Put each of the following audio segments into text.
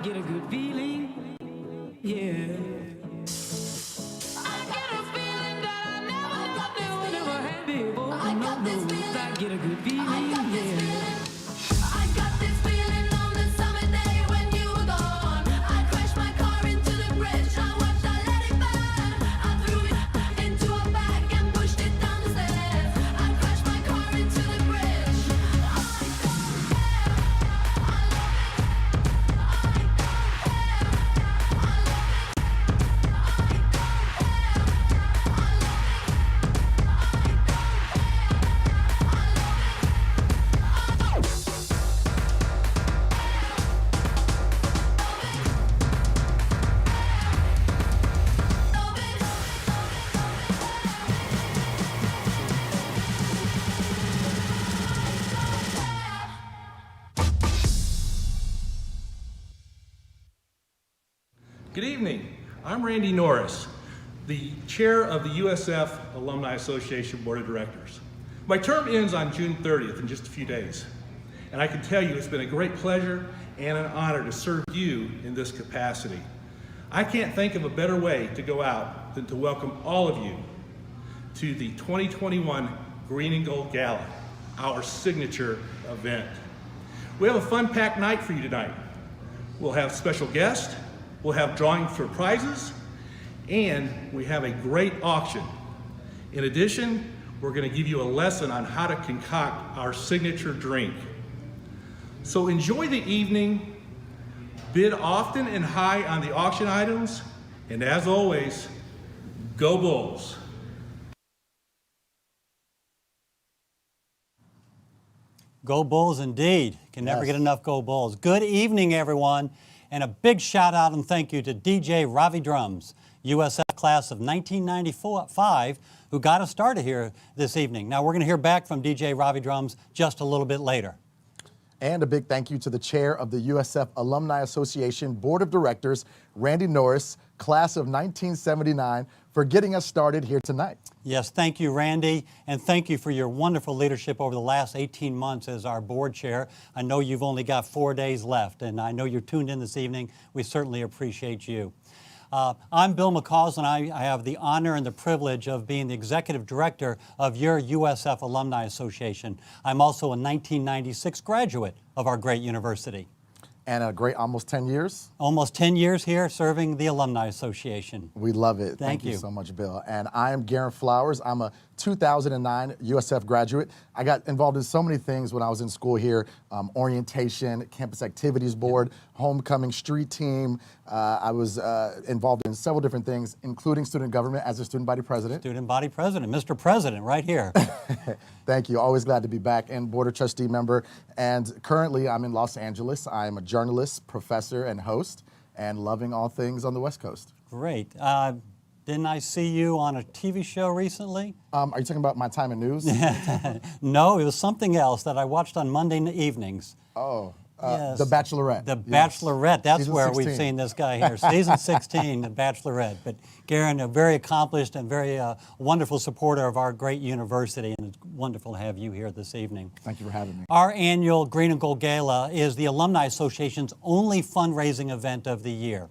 get a good feeling, yeah. I get a feeling that I never had before. I got this feeling. I get a good feeling, yeah. I got this feeling on the summer day when you were gone. I crashed my car into the bridge. I watched, I let it burn. I threw it into a bag and pushed it down the stairs. I crashed my car into the bridge. I don't care. I love it. I don't care. I love it. I don't care. I love it. I don't care. I love it. Good evening. I'm Randy Norris, the chair of the USF Alumni Association Board of Directors. My term ends on June 30th in just a few days, and I can tell you it's been a great pleasure and an honor to serve you in this capacity. I can't think of a better way to go out than to welcome all of you to the 2021 Green and Gold Gala, our signature event. We have a fun-packed night for you tonight. We'll have special guests, we'll have drawing for prizes, and we have a great auction. In addition, we're going to give you a lesson on how to concoct our signature drink. So enjoy the evening, bid often and high on the auction items, and as always, go Bulls. Go Bulls indeed. Can never get enough Go Bulls. Good evening, everyone, and a big shout out and thank you to DJ Ravi Drums, USF class of 1995, who got us started here this evening. Now we're going to hear back from DJ Ravi Drums just a little bit later. And a big thank you to the chair of the USF Alumni Association Board of Directors, Randy Norris, class of 1979, for getting us started here tonight. Yes, thank you, Randy, and thank you for your wonderful leadership over the last 18 months as our board chair. I know you've only got 4 days left, and I know you're tuned in this evening. We certainly appreciate you. I'm Bill McCausland. I have the honor and the privilege of being the executive director of your USF Alumni Association. I'm also a 1996 graduate of our great university. And a great almost 10 years. Almost 10 years here serving the Alumni Association. We love it. Thank you so much, Bill. And I am Garen Flowers. I'm a 2009 USF graduate. I got involved in so many things when I was in school here, orientation, campus activities board, homecoming street team. I was involved in several different things, including student government as a student body president. Student body president, Mr. President, right here. Thank you. Always glad to be back, and board of trustee member. And currently I'm in Los Angeles. I'm a journalist, professor, and host, and loving all things on the West Coast. Great. Didn't I see you on a TV show recently? Are you talking about my time in news? No, it was something else that I watched on Monday evenings. Oh, yes. The Bachelorette. The Bachelorette, that's Season where 16. we've seen this guy here. Season 16, The Bachelorette. But Garen, a very accomplished and very wonderful supporter of our great university, and it's wonderful to have you here this evening. Thank you for having me. Our annual Green and Gold Gala is the Alumni Association's only fundraising event of the year.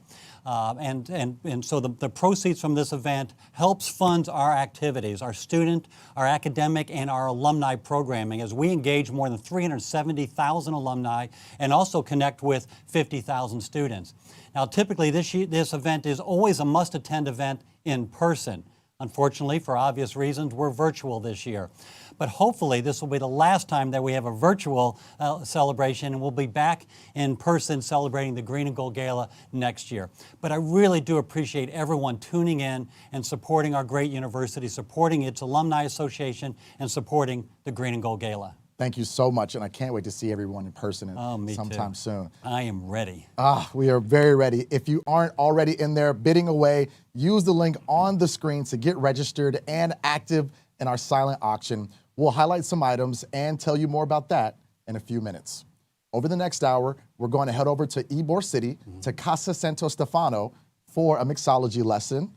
And so the proceeds from this event helps fund our activities, our student, our academic, and our alumni programming as we engage more than 370,000 alumni and also connect with 50,000 students. Now, typically this event is always a must-attend event in person. Unfortunately, for obvious reasons, we're virtual this year. But hopefully this will be the last time that we have a virtual celebration, and we'll be back in person celebrating the Green and Gold Gala next year. But I really do appreciate everyone tuning in and supporting our great university, supporting its Alumni Association, and supporting the Green and Gold Gala. Thank you so much, and I can't wait to see everyone in person Me sometime too. soon. I am ready. We are very ready. If you aren't already in there bidding away, use the link on the screen to get registered and active in our silent auction. We'll highlight some items and tell you more about that in a few minutes. Over the next hour, we're going to head over to Ybor City to Casa Santo Stefano for a mixology lesson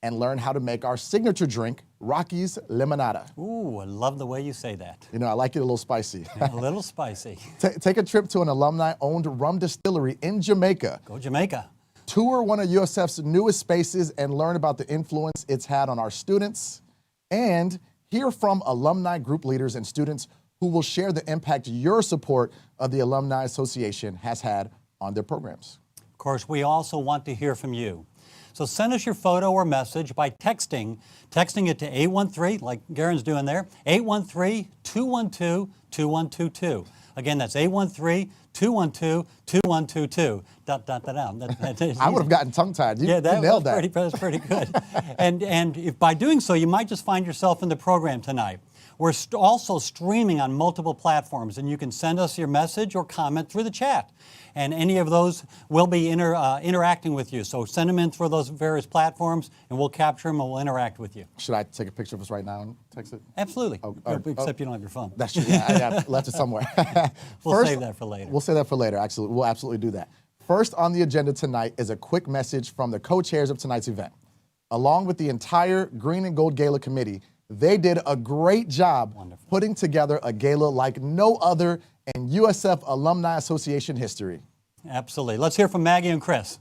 and learn how to make our signature drink, Rocky's Limonada. Ooh, I love the way you say that. You know, I like it a little spicy. A little spicy. Take a trip to an alumni-owned rum distillery in Jamaica. Go Jamaica. Tour one of USF's newest spaces and learn about the influence it's had on our students. And hear from alumni group leaders and students who will share the impact your support of the Alumni Association has had on their programs. Of course, we also want to hear from you. So send us your photo or message by texting it to 813, like Garen's doing there, 813-212-2122. Again, that's 813-212-2122. I would have gotten tongue-tied. You nailed that. That's pretty good. and if by doing so, you might just find yourself in the program tonight. We're also streaming on multiple platforms, and you can send us your message or comment through the chat. And any of those will be interacting with you. So send them in through those various platforms, and we'll capture them and we'll interact with you. Should I take a picture of us right now and text it? Absolutely. Except you don't have your phone. That's true. Yeah, I left it somewhere. We'll save that for later. We'll save that for later. Actually, we'll absolutely do that. First on the agenda tonight is a quick message from the co-chairs of tonight's event. Along with the entire Green and Gold Gala committee, they did a great job putting together a gala like no other in USF Alumni Association history. Absolutely. Let's hear from Maggie and Chris.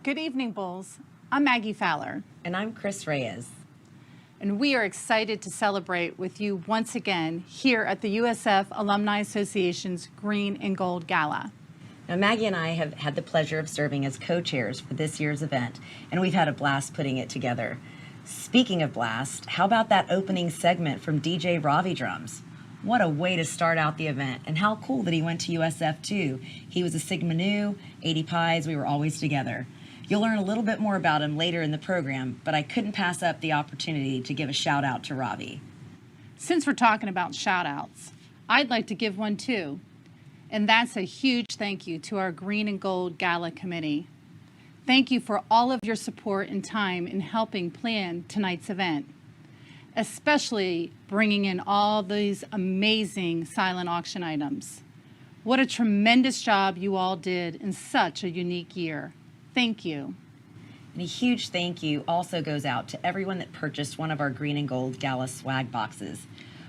Good evening, Bulls. I'm Maggie Fowler. And I'm Chris Reyes. And we are excited to celebrate with you once again here at the USF Alumni Association's Green and Gold Gala. Now, Maggie and I have had the pleasure of serving as co-chairs for this year's event, and we've had a blast putting it together. Speaking of blast, how about that opening segment from DJ Ravi Drums? What a way to start out the event, and how cool that he went to USF too. He was a Sigma Nu, 80 Pies, we were always together. You'll learn a little bit more about him later in the program, but I couldn't pass up the opportunity to give a shout out to Ravi. Since we're talking about shout outs, I'd like to give one too. And that's a huge thank you to our Green and Gold Gala Committee. Thank you for all of your support and time in helping plan tonight's event, especially bringing in all these amazing silent auction items. What a tremendous job you all did in such a unique year. Thank you. And a huge thank you also goes out to everyone that purchased one of our Green and Gold Gala swag boxes.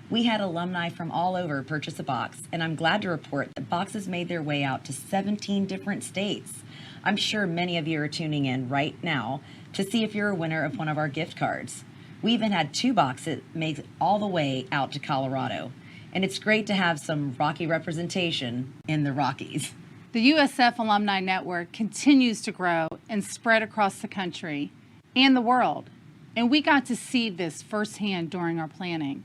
We had alumni from all over purchase a box, and I'm glad to report that boxes made their way out to 17 different states. I'm sure many of you are tuning in right now to see if you're a winner of one of our gift cards. We even had 2 boxes made all the way out to Colorado, and it's great to have some Rocky representation in the Rockies. The USF Alumni Network continues to grow and spread across the country and the world, and we got to see this firsthand during our planning.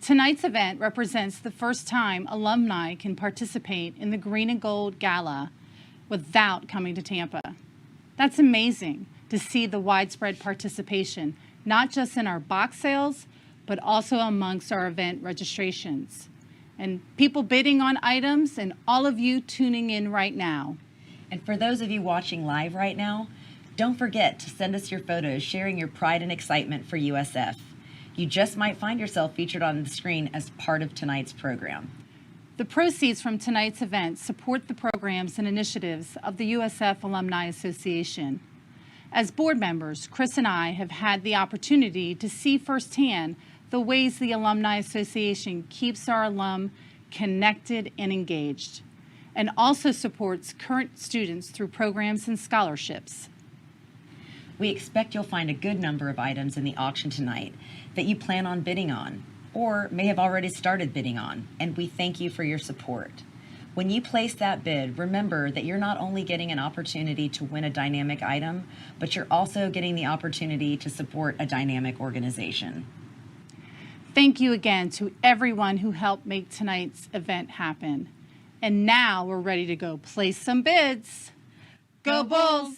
Tonight's event represents the first time alumni can participate in the Green and Gold Gala without coming to Tampa. That's amazing to see the widespread participation, not just in our box sales, but also amongst our event registrations. And people bidding on items, and all of you tuning in right now. And for those of you watching live right now, don't forget to send us your photos sharing your pride and excitement for USF. You just might find yourself featured on the screen as part of tonight's program. The proceeds from tonight's event support the programs and initiatives of the USF Alumni Association. As board members, Chris and I have had the opportunity to see firsthand the ways the Alumni Association keeps our alum connected and engaged, and also supports current students through programs and scholarships. We expect you'll find a good number of items in the auction tonight that you plan on bidding on, or may have already started bidding on, and we thank you for your support. When you place that bid, remember that you're not only getting an opportunity to win a dynamic item, but you're also getting the opportunity to support a dynamic organization. Thank you again to everyone who helped make tonight's event happen. And now we're ready to go place some bids. Go Bulls!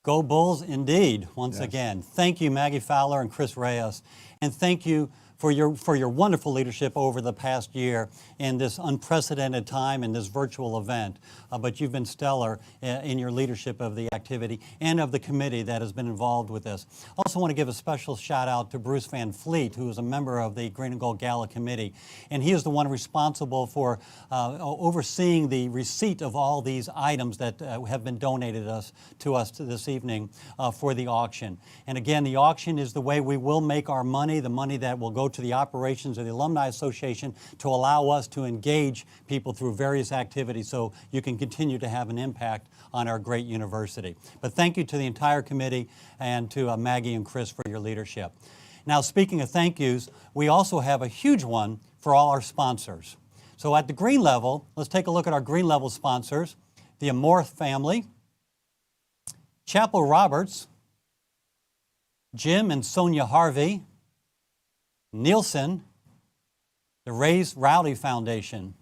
Go Bulls indeed, once again. Thank you, Maggie Fowler and Chris Reyes. And thank you for your wonderful leadership over the past year in this unprecedented time in this virtual event. But you've been stellar in your leadership of the activity and of the committee that has been involved with this. I also want to give a special shout out to Bruce Van Fleet, who is a member of the Green and Gold Gala Committee. And he is the one responsible for overseeing the receipt of all these items that have been donated to us this evening for the auction. And again, the auction is the way we will make our money, the money that will go to the operations of the Alumni Association to allow us to engage people through various activities so you can continue to have an impact on our great university. But thank you to the entire committee and to Maggie and Chris for your leadership. Now, speaking of thank yous, we also have a huge one for all our sponsors. So at the green level, let's take a look at our green level sponsors: the Amorth family, Chapel Roberts, Jim and Sonia Harvey, Nielsen, the Raise Rowdy Foundation.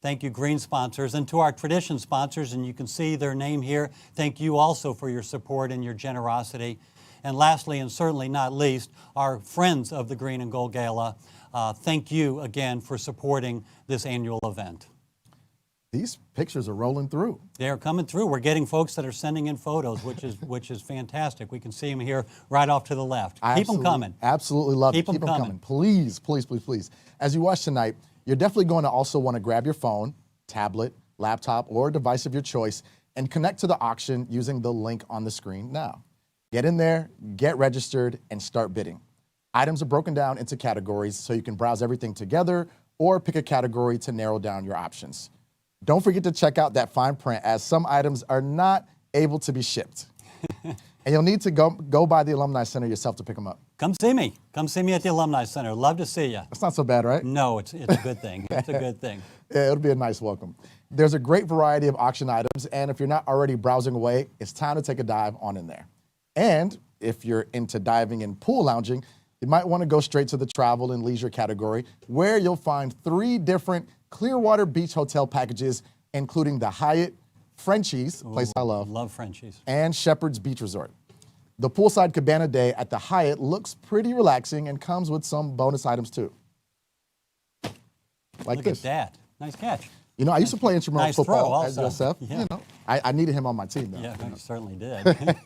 Thank you, green sponsors. And to our tradition sponsors, and you can see their name here, thank you also for your support and your generosity. And lastly, and certainly not least, our friends of the Green and Gold Gala, thank you again for supporting this annual event. These pictures are rolling through. They're coming through. We're getting folks that are sending in photos, which is fantastic. We can see them here right off to the left. Keep them coming. Absolutely love it. Keep them coming. Please, please, please, please. As you watch tonight, you're definitely going to also want to grab your phone, tablet, laptop, or device of your choice and connect to the auction using the link on the screen now. Get in there, get registered, and start bidding. Items are broken down into categories so you can browse everything together or pick a category to narrow down your options. Don't forget to check out that fine print, as some items are not able to be shipped. And you'll need to go by the Alumni Center yourself to pick them up. Come see me. Come see me at the Alumni Center. Love to see you. That's not so bad, right? No, it's a good thing. It's a good thing. Yeah, it'll be a nice welcome. There's a great variety of auction items, and if you're not already browsing away, it's time to take a dive on in there. And if you're into diving and pool lounging, you might want to go straight to the travel and leisure category, where you'll find 3 different Clearwater Beach hotel packages, including the Hyatt, Frenchie's, place I love. Love Frenchie's. And Shepherd's Beach Resort. The poolside cabana day at the Hyatt looks pretty relaxing and comes with some bonus items too. Like Look this. at that. Nice catch. You know, I used to play intramural Nice football throw at also. USF. Yeah. You know, I needed him on my team though. Yeah, you certainly did.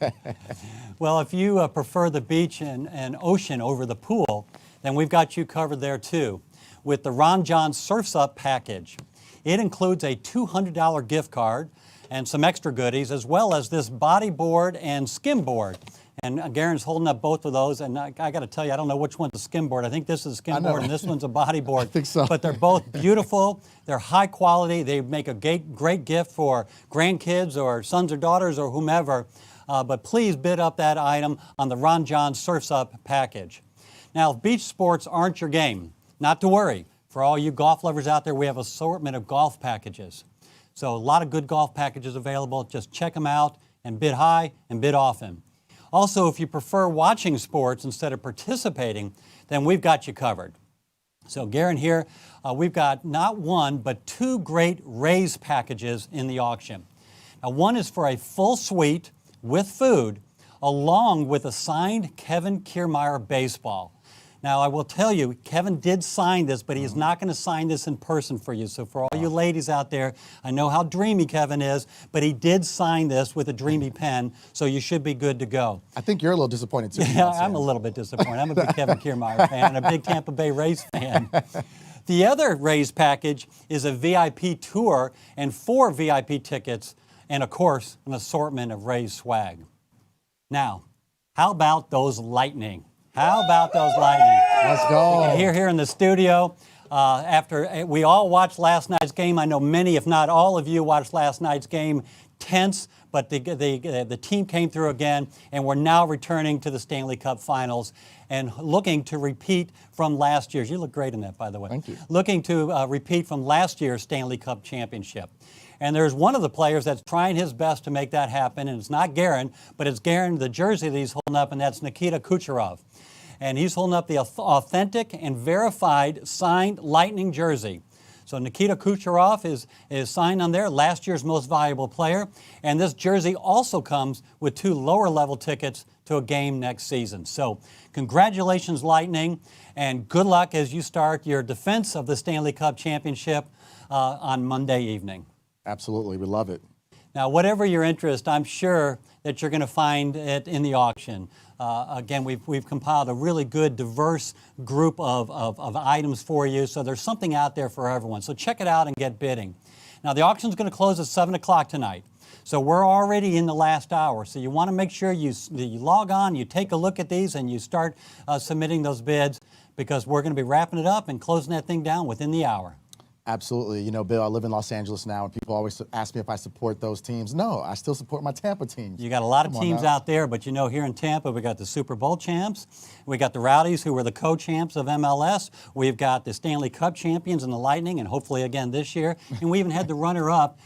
Well, if you prefer the beach and ocean over the pool, then we've got you covered there too with the Ron John Surf's Up package. It includes a $200 gift card and some extra goodies, as well as this bodyboard and skimboard. And Garen's holding up both of those, and I got to tell you, I don't know which one's a skimboard. I think this is a skimboard, and this one's a bodyboard. I think so. But they're both beautiful. They're high quality. They make a great gift for grandkids or sons or daughters or whomever. But please bid up that item on the Ron John Surf's Up package. Now, if beach sports aren't your game, not to worry. For all you golf lovers out there, we have an assortment of golf packages. So a lot of good golf packages available. Just check them out and bid high and bid often. Also, if you prefer watching sports instead of participating, then we've got you covered. So Garen here, we've got not one, but 2 great raise packages in the auction. Now, one is for a full suite with food, along with a signed Kevin Kiermaier baseball. Now, I will tell you, Kevin did sign this, but he's not going to sign this in person for you. So for all you ladies out there, I know how dreamy Kevin is, but he did sign this with a dreamy pen, so you should be good to go. I think you're a little disappointed too. Yeah, I'm a little bit disappointed. I'm a big Kevin Kiermaier fan and a big Tampa Bay Rays fan. The other Rays package is a VIP tour and 4 VIP tickets and, of course, an assortment of Rays swag. Now, how about those Lightning? How about those Lightning? Let's go. You can hear here in the studio, after we all watched last night's game, I know many, if not all of you, watched last night's game. Tense, but the team came through again, and we're now returning to the Stanley Cup Finals and looking to repeat from last year's. You look great in that, by the way. Thank you. Looking to repeat from last year's Stanley Cup Championship. And there's one of the players that's trying his best to make that happen, and it's not Garen, but it's Garen, the jersey that he's holding up, and that's Nikita Kucherov. And he's holding up the authentic and verified signed Lightning jersey. So Nikita Kucherov is signed on there, last year's most valuable player. And this jersey also comes with 2 lower-level tickets to a game next season. So congratulations, Lightning, and good luck as you start your defense of the Stanley Cup Championship on Monday evening. Absolutely, we love it. Now, whatever your interest, I'm sure that you're going to find it in the auction. Again, we've compiled a really good, diverse group of items for you, so there's something out there for everyone. So check it out and get bidding. Now, the auction's going to close at 7 o'clock tonight. So we're already in the last hour. So you want to make sure you log on, you take a look at these, and you start submitting those bids, because we're going to be wrapping it up and closing that thing down within the hour. Absolutely. You know, Bill, I live in Los Angeles now, and people always ask me if I support those teams. No, I still support my Tampa teams. You got a lot of teams out there, but you know, here in Tampa, we got the Super Bowl champs. We got the Rowdies, who were the co-champs of MLS. We've got the Stanley Cup champions in the Lightning, and hopefully again this year. And we even had the runner-up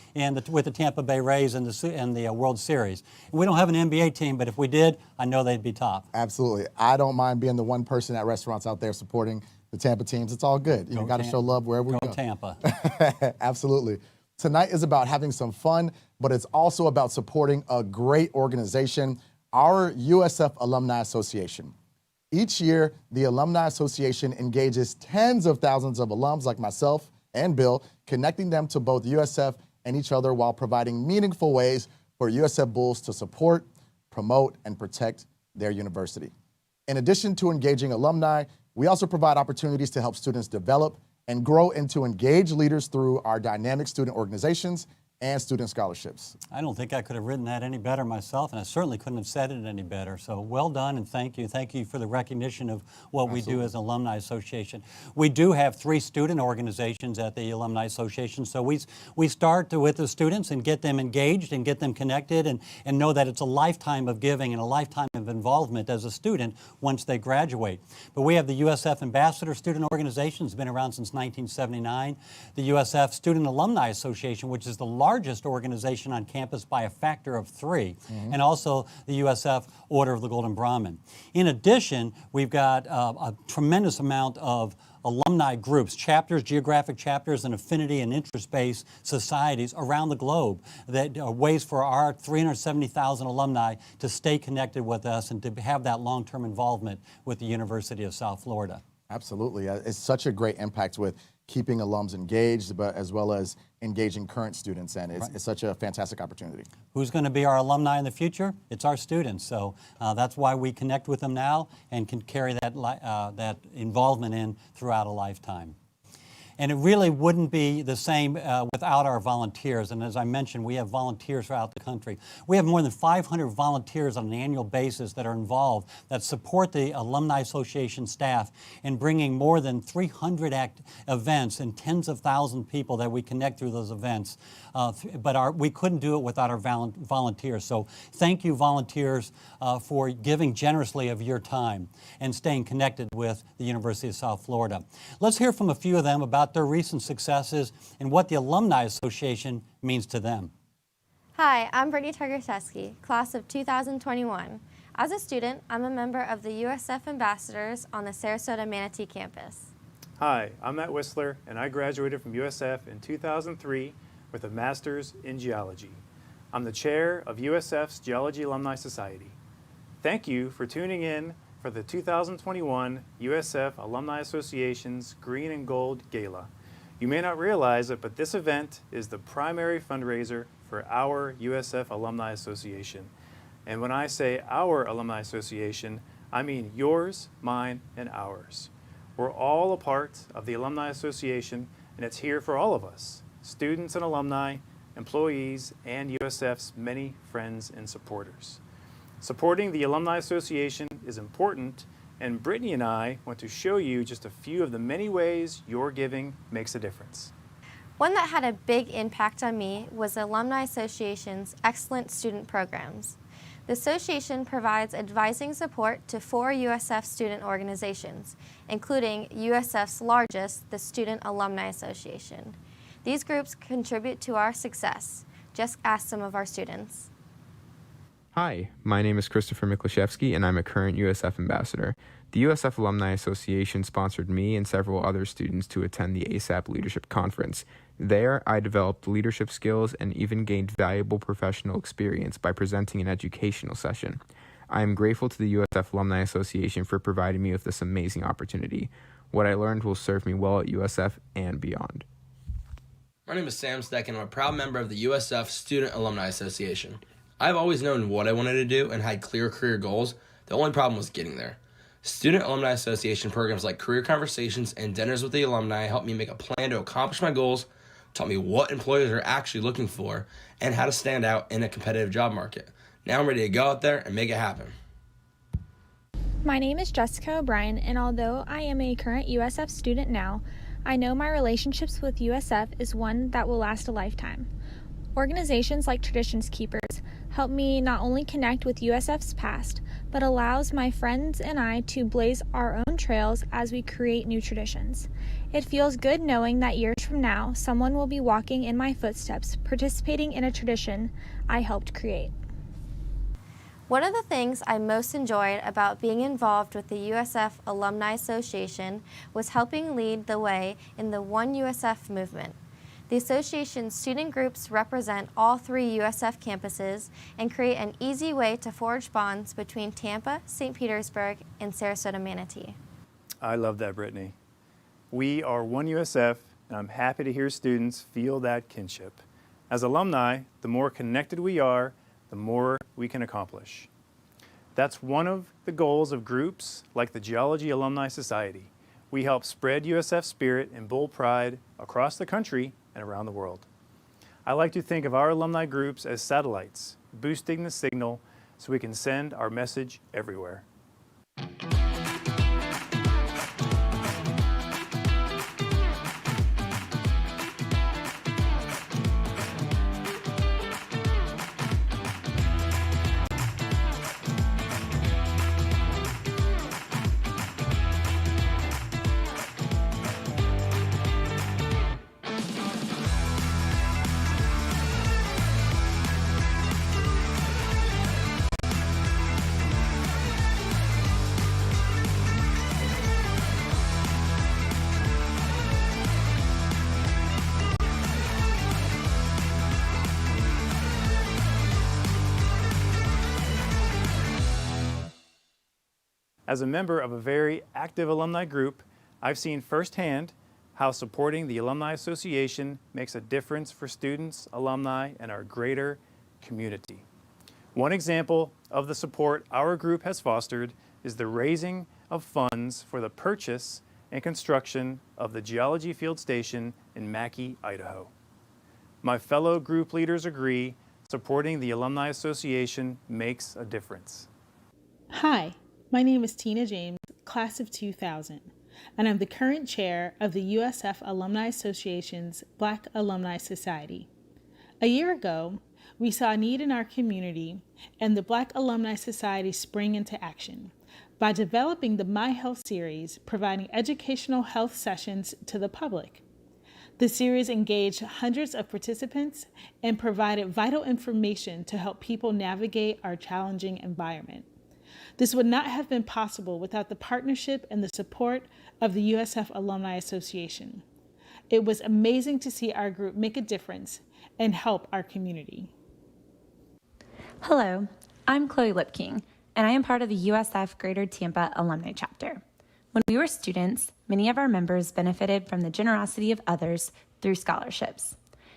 with the Tampa Bay Rays in the World Series. And we don't have an NBA team, but if we did, I know they'd be top. Absolutely. I don't mind being the one person at restaurants out there supporting the Tampa teams. It's all good. You know, got to show love wherever we go. Go Tampa. Absolutely. Tonight is about having some fun, but it's also about supporting a great organization, our USF Alumni Association. Each year, the Alumni Association engages tens of thousands of alums like myself and Bill, connecting them to both USF and each other while providing meaningful ways for USF Bulls to support, promote, and protect their university. In addition to engaging alumni, we also provide opportunities to help students develop and grow into engaged leaders through our dynamic student organizations and student scholarships. I don't think I could have written that any better myself, and I certainly couldn't have said it any better. So well done, and thank you. Thank you for the recognition of what we do as an Alumni Association. We do have 3 student organizations at the Alumni Association, so we start with the students and get them engaged and get them connected and know that it's a lifetime of giving and a lifetime of involvement as a student once they graduate. But we have the USF Ambassador Student Organization. It's been around since 1979. The USF Student Alumni Association, which is the largest organization on campus by a factor of 3, and also the USF Order of the Golden Brahmin. In addition, we've got a tremendous amount of alumni groups, chapters, geographic chapters, and affinity and interest-based societies around the globe that are ways for our 370,000 alumni to stay connected with us and to have that long-term involvement with the University of South Florida. Absolutely. It's such a great impact with keeping alums engaged, but as well as engaging current students, and it's such a fantastic opportunity. Who's going to be our alumni in the future? It's our students. So that's why we connect with them now and can carry that involvement in throughout a lifetime. And it really wouldn't be the same without our volunteers. And as I mentioned, we have volunteers throughout the country. We have more than 500 volunteers on an annual basis that are involved, that support the Alumni Association staff in bringing more than 300 events and tens of thousands of people that we connect through those events. But we couldn't do it without our volunteers. So thank you, volunteers, for giving generously of your time and staying connected with the University of South Florida. Let's hear from a few of them about their recent successes and what the Alumni Association means to them. Hi, I'm Brittany Targoszewski, class of 2021. As a student, I'm a member of the USF Ambassadors on the Sarasota Manatee campus. Hi, I'm Matt Whistler, and I graduated from USF in 2003 with a master's in geology. I'm the chair of USF's Geology Alumni Society. Thank you for tuning in for the 2021 USF Alumni Association's Green and Gold Gala. You may not realize it, but this event is the primary fundraiser for our USF Alumni Association. And when I say our Alumni Association, I mean yours, mine, and ours. We're all a part of the Alumni Association, and it's here for all of us, students and alumni, employees, and USF's many friends and supporters. Supporting the Alumni Association is important, and Brittany and I want to show you just a few of the many ways your giving makes a difference. One that had a big impact on me was the Alumni Association's excellent student programs. The association provides advising support to 4 USF student organizations, including USF's largest, the Student Alumni Association. These groups contribute to our success. Just ask some of our students. Hi, my name is Christopher Miklashevsky, and I'm a current USF ambassador. The USF Alumni Association sponsored me and several other students to attend the ASAP Leadership Conference. There, I developed leadership skills and even gained valuable professional experience by presenting an educational session. I am grateful to the USF Alumni Association for providing me with this amazing opportunity. What I learned will serve me well at USF and beyond. My name is Sam Steck, and I'm a proud member of the USF Student Alumni Association. I've always known what I wanted to do and had clear career goals. The only problem was getting there. Student Alumni Association programs like career conversations and dinners with the alumni helped me make a plan to accomplish my goals, taught me what employers are actually looking for, and how to stand out in a competitive job market. Now I'm ready to go out there and make it happen. My name is Jessica O'Brien, and although I am a current USF student now, I know my relationships with USF is one that will last a lifetime. Organizations like Traditions Keepers help me not only connect with USF's past, but allows my friends and I to blaze our own trails as we create new traditions. It feels good knowing that years from now, someone will be walking in my footsteps, participating in a tradition I helped create. One of the things I most enjoyed about being involved with the USF Alumni Association was helping lead the way in the One USF movement. The association's student groups represent all 3 USF campuses and create an easy way to forge bonds between Tampa, St. Petersburg, and Sarasota Manatee. I love that, Brittany. We are One USF, and I'm happy to hear students feel that kinship. As alumni, the more connected we are, the more we can accomplish. That's one of the goals of groups like the Geology Alumni Society. We help spread USF spirit and bold pride across the country and around the world. I like to think of our alumni groups as satellites, boosting the signal so we can send our message everywhere. As a member of a very active alumni group, I've seen firsthand how supporting the Alumni Association makes a difference for students, alumni, and our greater community. One example of the support our group has fostered is the raising of funds for the purchase and construction of the Geology Field Station in Mackay, Idaho. My fellow group leaders agree supporting the Alumni Association makes a difference. Hi. My name is Tina James, class of 2000, and I'm the current chair of the USF Alumni Association's Black Alumni Society. A year ago, we saw a need in our community, and the Black Alumni Society sprang into action by developing the My Health series, providing educational health sessions to the public. The series engaged hundreds of participants and provided vital information to help people navigate our challenging environment. This would not have been possible without the partnership and the support of the USF Alumni Association. It was amazing to see our group make a difference and help our community. Hello, I'm Chloe Lipking, and I am part of the USF Greater Tampa Alumni Chapter. When we were students, many of our members benefited from the generosity of others through scholarships.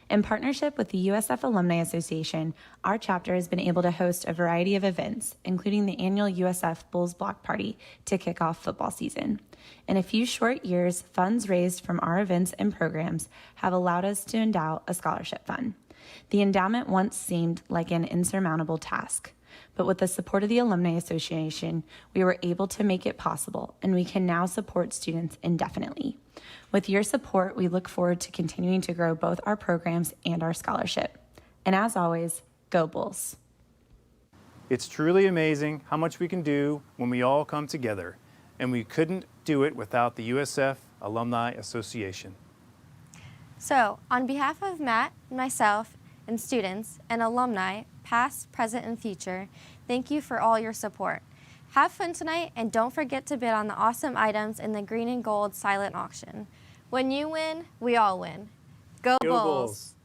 In partnership with the USF Alumni Association, our chapter has been able to host a variety of events, including the annual USF Bulls Block Party to kick off football season. In a few short years, funds raised from our events and programs have allowed us to endow a scholarship fund. The endowment once seemed like an insurmountable task, but with the support of the Alumni Association, we were able to make it possible, and we can now support students indefinitely. With your support, we look forward to continuing to grow both our programs and our scholarship. And as always, go Bulls. It's truly amazing how much we can do when we all come together, and we couldn't do it without the USF Alumni Association. So, on behalf of Matt, myself, and students and alumni, past, present, and future, thank you for all your support. Have fun tonight, and don't forget to bid on the awesome items in the green and gold silent auction. When you win, we all win. Go Bulls!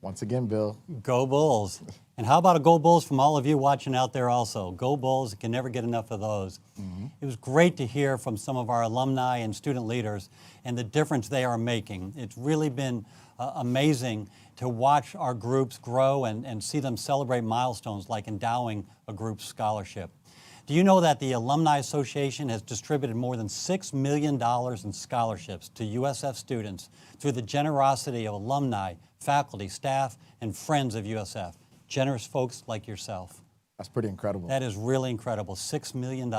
Once again, Bill. Go Bulls. And how about a Go Bulls from all of you watching out there also? Go Bulls, can never get enough of those. It was great to hear from some of our alumni and student leaders and the difference they are making. It's really been amazing to watch our groups grow and see them celebrate milestones like endowing a group's scholarship. Do you know that the Alumni Association has distributed more than $6 million in scholarships to USF students through the generosity of alumni, faculty, staff, and friends of USF? Generous folks like yourself. That's pretty incredible. That is really incredible. $6 million.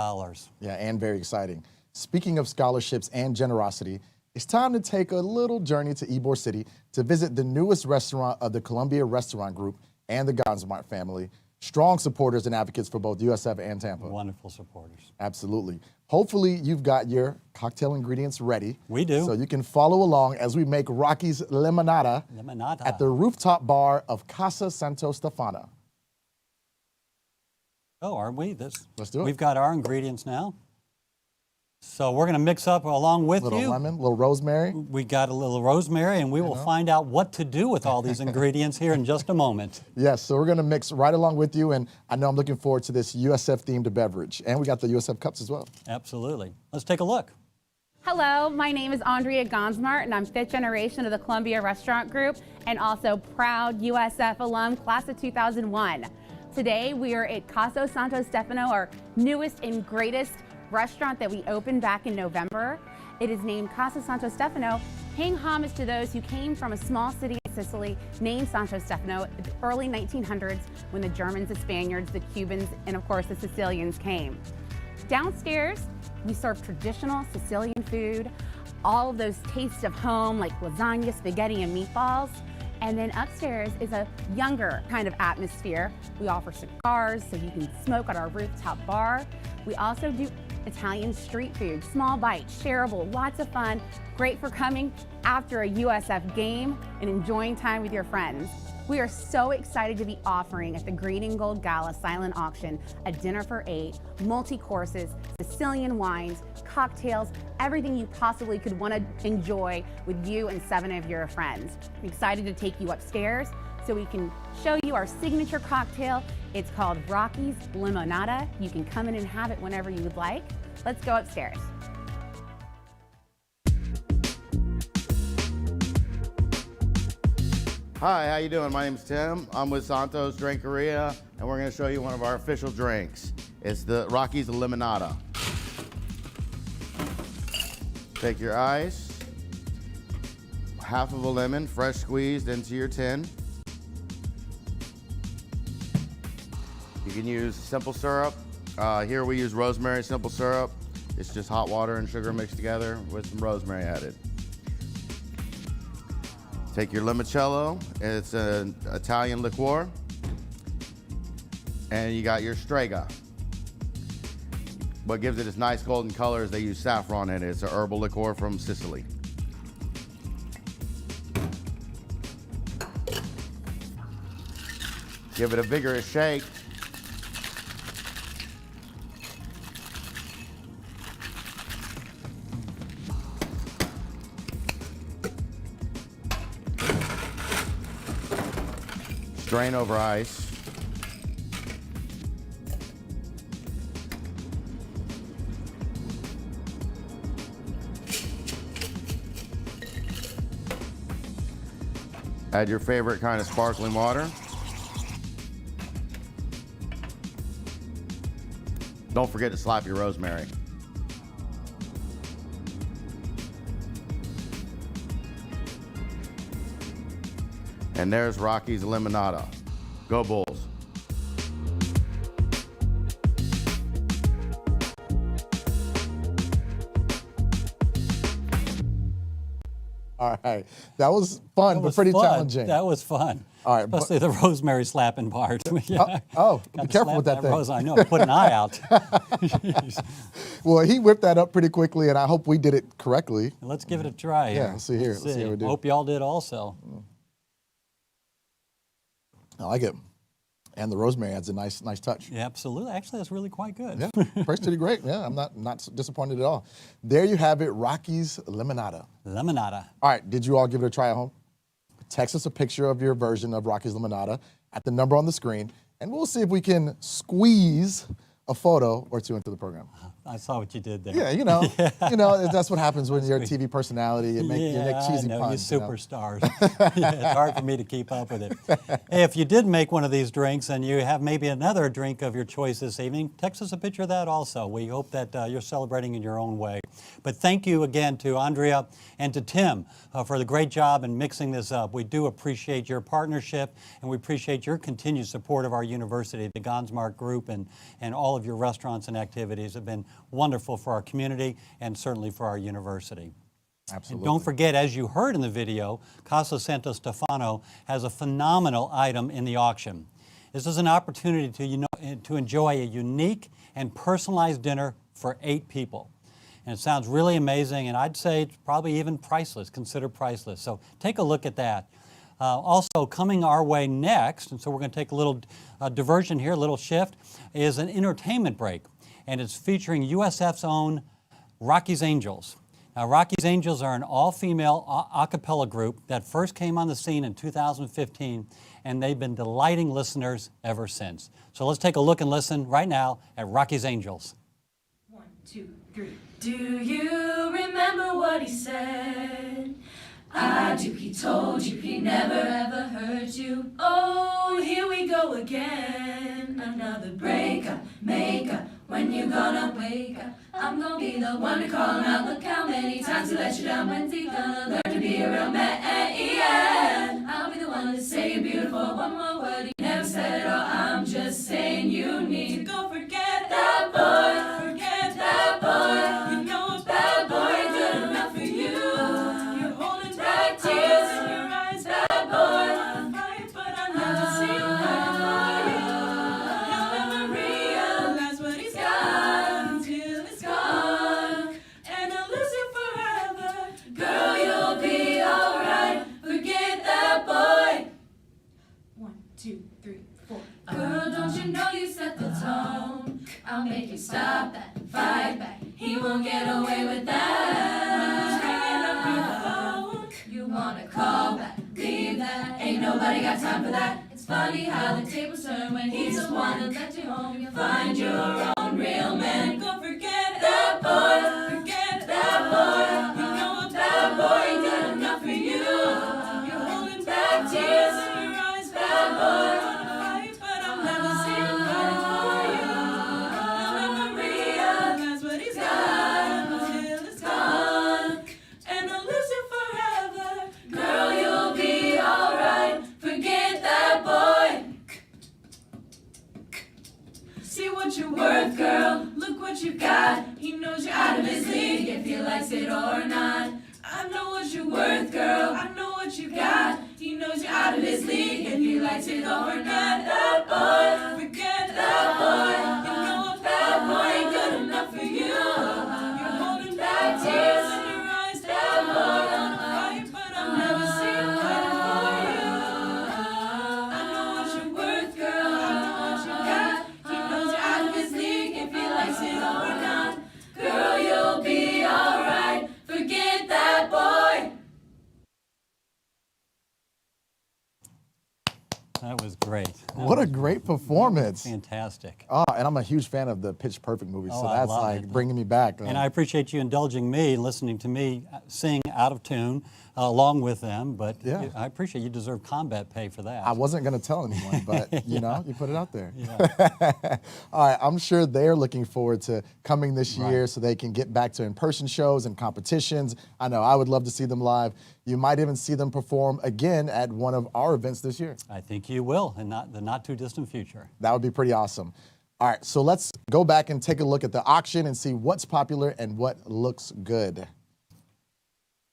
Yeah, and very exciting. Speaking of scholarships and generosity, it's time to take a little journey to Ybor City to visit the newest restaurant of the Columbia Restaurant Group and the Gonsmart family. Strong supporters and advocates for both USF and Tampa. Wonderful supporters. Absolutely. Hopefully you've got your cocktail ingredients ready. We do. So you can follow along as we make Rocky's Limonada at the rooftop bar of Casa Santo Stefano. Oh, aren't we? Let's do it. We've got our ingredients now. So we're going to mix up along with you. Little lemon, little rosemary. We got a little rosemary, and we will find out what to do with all these ingredients here in just a moment. Yes, so we're going to mix right along with you, and I know I'm looking forward to this USF-themed beverage. And we got the USF cups as well. Absolutely. Let's take a look. Hello, my name is Andrea Gonsmart, and I'm fifth generation of the Columbia Restaurant Group and also proud USF alum, class of 2001. Today, we are at Casa Santo Stefano, our newest and greatest restaurant that we opened back in November. It is named Casa Santo Stefano, paying homage to those who came from a small city in Sicily named Santo Stefano in the early 1900s when the Germans, the Spaniards, the Cubans, and of course the Sicilians came. Downstairs, we serve traditional Sicilian food, all of those tastes of home like lasagna, spaghetti, and meatballs. And then upstairs is a younger kind of atmosphere. We offer cigars so you can smoke at our rooftop bar. We also do Italian street food, small bites, shareable, lots of fun, great for coming after a USF game and enjoying time with your friends. We are so excited to be offering at the Green and Gold Gala silent auction a dinner for 8, multi-courses, Sicilian wines, cocktails, everything you possibly could want to enjoy with you and 7 of your friends. I'm excited to take you upstairs so we can show you our signature cocktail. It's called Rocky's Limonada. You can come in and have it whenever you would like. Let's go upstairs. Hi, how you doing? My name's Tim. I'm with Santos Drinkeria, and we're going to show you one of our official drinks. It's the Rocky's Limonada. Take your ice, half of a lemon, fresh squeezed into your tin. You can use simple syrup. Here we use rosemary simple syrup. It's just hot water and sugar mixed together with some rosemary added. Take your limoncello, it's an Italian liqueur, and you got your strega. What gives it its nice golden color is they use saffron in it. It's a herbal liqueur from Sicily. Give it a vigorous shake. Strain over ice. Add your favorite kind of sparkling water. Don't forget to slap your rosemary. And there's Rocky's Limonada. Go Bulls. All right, that was fun, but pretty challenging. That was fun. All right, especially the rosemary slapping part. Yeah. Be careful with that thing. I know, put an eye out. Well, he whipped that up pretty quickly, and I hope we did it correctly. Let's give it a try. Yeah, let's see here. Let's see how we do. Hope y'all did also. I like it. And the rosemary adds a nice touch. Yeah, absolutely. Actually, that's really quite good. Yeah, Price pretty great. Yeah, I'm not disappointed at all. There you have it, Rocky's Limonada. Limonada. All right, did you all give it a try at home? Text us a picture of your version of Rocky's Limonada at the number on the screen, and we'll see if we can squeeze a photo or two into the program. I saw what you did there. Yeah, you know, that's what happens when you're a TV personality. You make cheesy I know, puns. You superstars. Yeah, it's hard for me to keep up with it. Hey, if you did make one of these drinks and you have maybe another drink of your choice this evening, text us a picture of that also. We hope that you're celebrating in your own way. But thank you again to Andrea and to Tim for the great job in mixing this up. We do appreciate your partnership, and we appreciate your continued support of our university. The Gonsmart Group and all of your restaurants and activities have been wonderful for our community and certainly for our university. Absolutely. And don't forget, as you heard in the video, Casa Santo Stefano has a phenomenal item in the auction. This is an opportunity to enjoy a unique and personalized dinner for 8 people. And it sounds really amazing, and I'd say it's probably even priceless, considered priceless. So take a look at that. Also coming our way next, and so we're going to take a little diversion here, a little shift, is an entertainment break. And it's featuring USF's own Rocky's Angels. Now, Rocky's Angels are an all-female a cappella group that first came on the scene in 2015, and they've been delighting listeners ever since. So let's take a look and listen right now at Rocky's Angels. 1, 2, 3. Do you remember what he said? I do, he told you he never ever hurt you. Oh, here we go again. Another breakup, makeup. When you gonna wake up? I'm gonna be the one to call him out. Look how many times he let you down. When's he gonna learn to be a real man? I'll be the one to say you're beautiful. One more word he never said at all. I'm just saying you need to go forget that boy. Forget that boy. You know a bad boy ain't good enough for you. You're holding back tears in your eyes, bad boy. I fight, but I never see you fight for you. You'll never realize what he's got until it's gone, and I'll lose you forever. Girl, you'll be alright. Forget that boy. 1, 2, 3, 4. Girl, don't you know you set the tone? I'll make you stop that and fight back. He won't get away with that. Hanging up your phone, you wanna call back, leave that. Ain't nobody got time for that. It's funny how the tables turn when he's the one that led you home. You'll find your own real man. Go forget that boy. Forget that boy. You know a bad boy ain't good enough for you. You're holding back tears in your eyes, bad boy. Wanna fight, but I'll never see you fight for you. I'll never realize what he's got until it's gone, and I'll lose you forever. Girl, you'll be alright. Forget that boy. See what you're worth, girl. Look what you got. He knows you're out of his league, if he likes it or not. I know what you're worth, girl. I know what you got. He knows you're out of his league, if he likes it or not. That boy, forget that boy. You know a bad boy ain't good enough for you. You're holding back tears in your eyes, that boy. Wanna fight, but I'll never see you fighting for you. I know what you're worth, girl. I know what you got. He knows you're out of his league, if he likes it or not. Girl, you'll be alright. Forget that boy. That was great. What a great performance. Fantastic. Oh, and I'm a huge fan of the Pitch Perfect movies, so I that's love like it. bringing me back. And I appreciate you indulging me, listening to me sing out of tune along with them. But Yeah. I appreciate you deserve combat pay for that. I wasn't going to tell anyone, but you know, you put it out there. Yeah. All right, I'm sure they're looking forward to coming this year Right. so they can get back to in-person shows and competitions. I know I would love to see them live. You might even see them perform again at one of our events this year. I think you will in the not too distant future. That would be pretty awesome. All right, so let's go back and take a look at the auction and see what's popular and what looks good.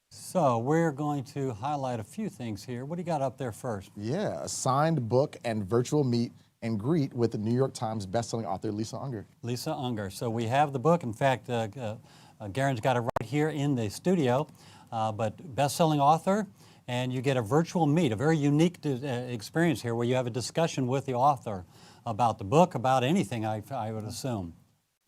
So we're going to highlight a few things here. What do you got up there first? Yeah, a signed book and virtual meet and greet with the New York Times bestselling author Lisa Unger. Lisa Unger. So we have the book. In fact, Garen's got it right here in the studio. But best-selling author and you get a virtual meet, a very unique experience here where you have a discussion with the author about the book, about anything, I would assume.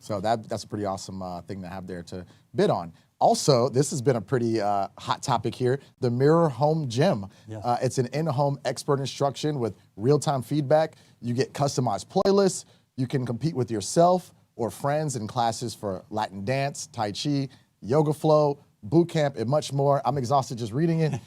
So that's a pretty awesome thing to have there to bid on. Also, this has been a pretty hot topic here, the Mirror Home Gym. Yes. It's an in-home expert instruction with real-time feedback. You get customized playlists. You can compete with yourself or friends in classes for Latin dance, Tai Chi, yoga flow, boot camp, and much more. I'm exhausted just reading it.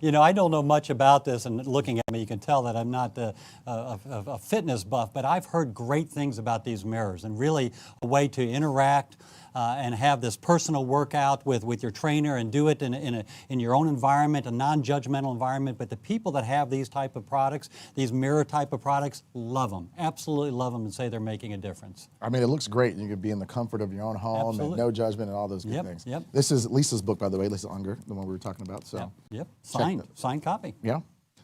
You know, I don't know much about this, and looking at me, you can tell that I'm not a fitness buff, but I've heard great things about these mirrors, and really a way to interact and have this personal workout with your trainer and do it in your own environment, a non-judgmental environment. But the people that have these type of products, these mirror type of products, love them, absolutely love them, and say they're making a difference. I mean, it looks great. You could be in the comfort of your own home Absolutely. and no judgment and all those good things. Yep. This is Lisa's book, by the way, Lisa Unger, the one we were talking about. So Yep. Signed copy. Yeah.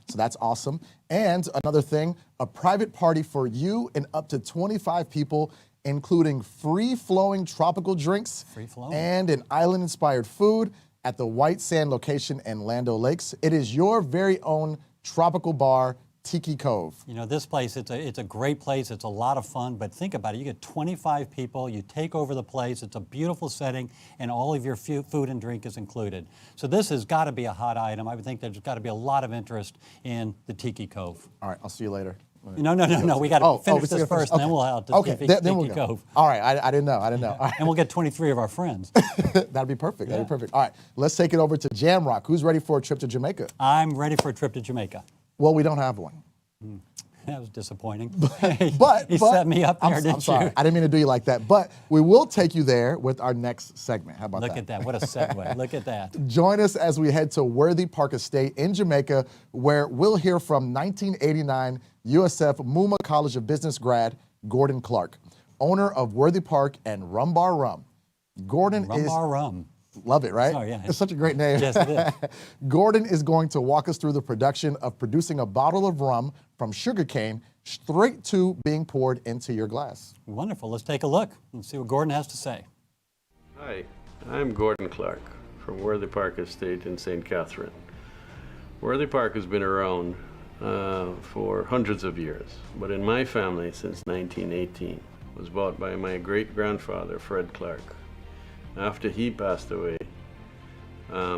So that's awesome. And another thing, a private party for you and up to 25 people, including free-flowing tropical drinks and an island-inspired food at the White Sand location in Land O'Lakes. It is your very own tropical bar, Tiki Cove. You know, this place, it's a great place. It's a lot of fun, but think about it. You get 25 people, you take over the place, it's a beautiful setting, and all of your food and drink is included. So this has got to be a hot item. I would think there's got to be a lot of interest in the Tiki Cove. All right, I'll see you later. No. We got to finish this first, and then we'll out to Tiki we'll go. Cove. All right, I didn't know. All right. And we'll get 23 of our friends. That'd be perfect. That'd be perfect. All right, let's take it over to Jamrock. Who's ready for a trip to Jamaica? I'm ready for a trip to Jamaica. Well, we don't have one. That was disappointing. But he set me up there, I'm didn't sorry. you? I didn't mean to do you like that. But we will take you there with our next segment. How about that? Look at that. What a segue. Look at that. Join us as we head to Worthy Park Estate in Jamaica, where we'll hear from 1989 USF Muma College of Business grad Gordon Clark, owner of Worthy Park and Rum Bar Rum. Gordon is... Rum. Love it, right? Oh, yeah. It's such a great name. Yes, it is. Gordon is going to walk us through the production of producing a bottle of rum from sugarcane straight to being poured into your glass. Wonderful. Let's take a look and see what Gordon has to say. Hi, I'm Gordon Clark from Worthy Park Estate in St. Catherine. Worthy Park has been around for hundreds of years, but in my family since 1918. It was bought by my great-grandfather, Fred Clark. After he passed away,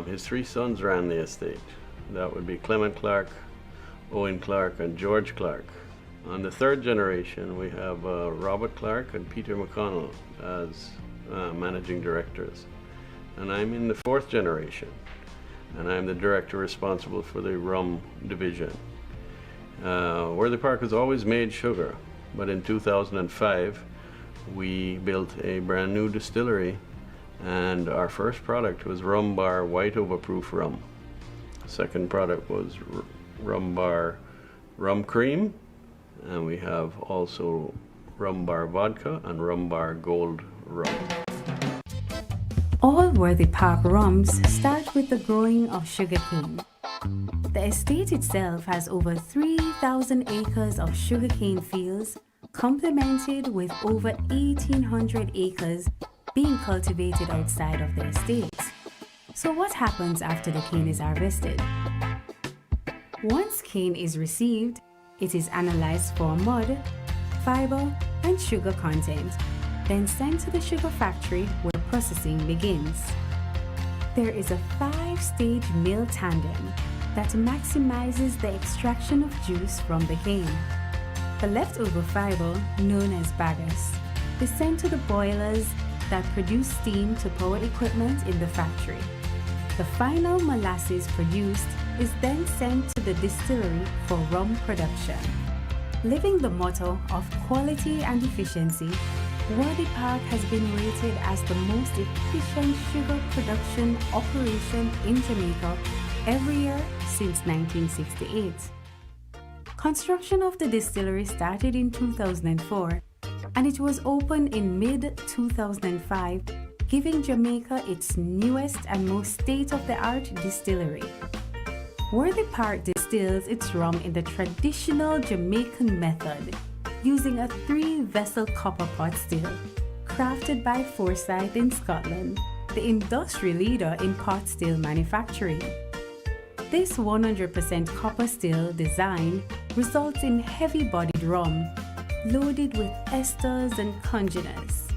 his three sons ran the estate. That would be Clement Clark, Owen Clark, and George Clark. On the third generation, we have Robert Clark and Peter McConnell as managing directors. And I'm in the fourth generation, and I'm the director responsible for the rum division. Worthy Park has always made sugar, but in 2005, we built a brand new distillery, and our first product was Rum Bar White Overproof Rum. Second product was Rum Bar Rum Cream, and we have also Rum Bar Vodka and Rum Bar Gold Rum. All Worthy Park rums start with the growing of sugarcane. The estate itself has over 3,000 acres of sugarcane fields, complemented with over 1,800 acres being cultivated outside of the estate. So what happens after the cane is harvested? Once cane is received, it is analyzed for mud, fiber, and sugar content, then sent to the sugar factory where processing begins. There is a 5-stage mill tandem that maximizes the extraction of juice from the cane. The leftover fiber, known as bagasse, is sent to the boilers that produce steam to power equipment in the factory. The final molasses produced is then sent to the distillery for rum production. Living the motto of quality and efficiency, Worthy Park has been rated as the most efficient sugar production operation in Jamaica every year since 1968. Construction of the distillery started in 2004, and it was opened in mid-2005, giving Jamaica its newest and most state-of-the-art distillery. Worthy Park distills its rum in the traditional Jamaican method, using a 3-vessel copper pot still, crafted by Forsyth in Scotland, the industry leader in pot still manufacturing. This 100% copper steel design results in heavy-bodied rum loaded with esters and congeners.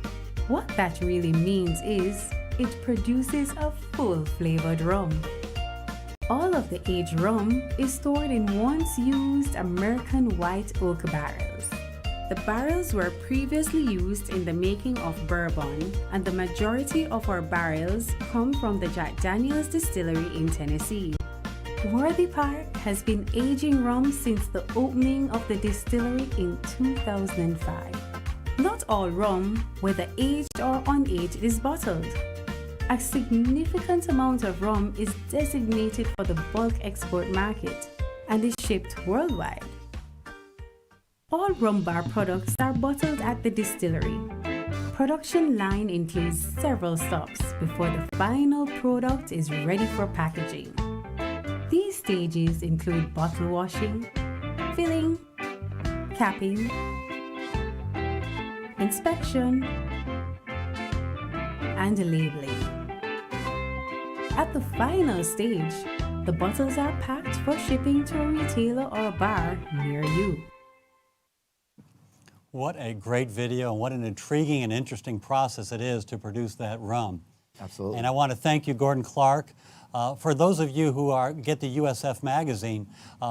What that really means is it produces a full-flavored rum. All of the aged rum is stored in once-used American white oak barrels. The barrels were previously used in the making of bourbon, and the majority of our barrels come from the Jack Daniel's distillery in Tennessee. Worthy Park has been aging rum since the opening of the distillery in 2005. Not all rum, whether aged or unaged, is bottled. A significant amount of rum is designated for the bulk export market and is shipped worldwide. All rum bar products are bottled at the distillery. Production line includes several stops before the final product is ready for packaging. These stages include bottle washing, filling, capping, inspection, and labeling. At the final stage, the bottles are packed for shipping to a retailer or a bar near you. What a great video, and what an intriguing and interesting process it is to produce that rum. Absolutely. And I want to thank you, Gordon Clark. For those of you who get the USF magazine,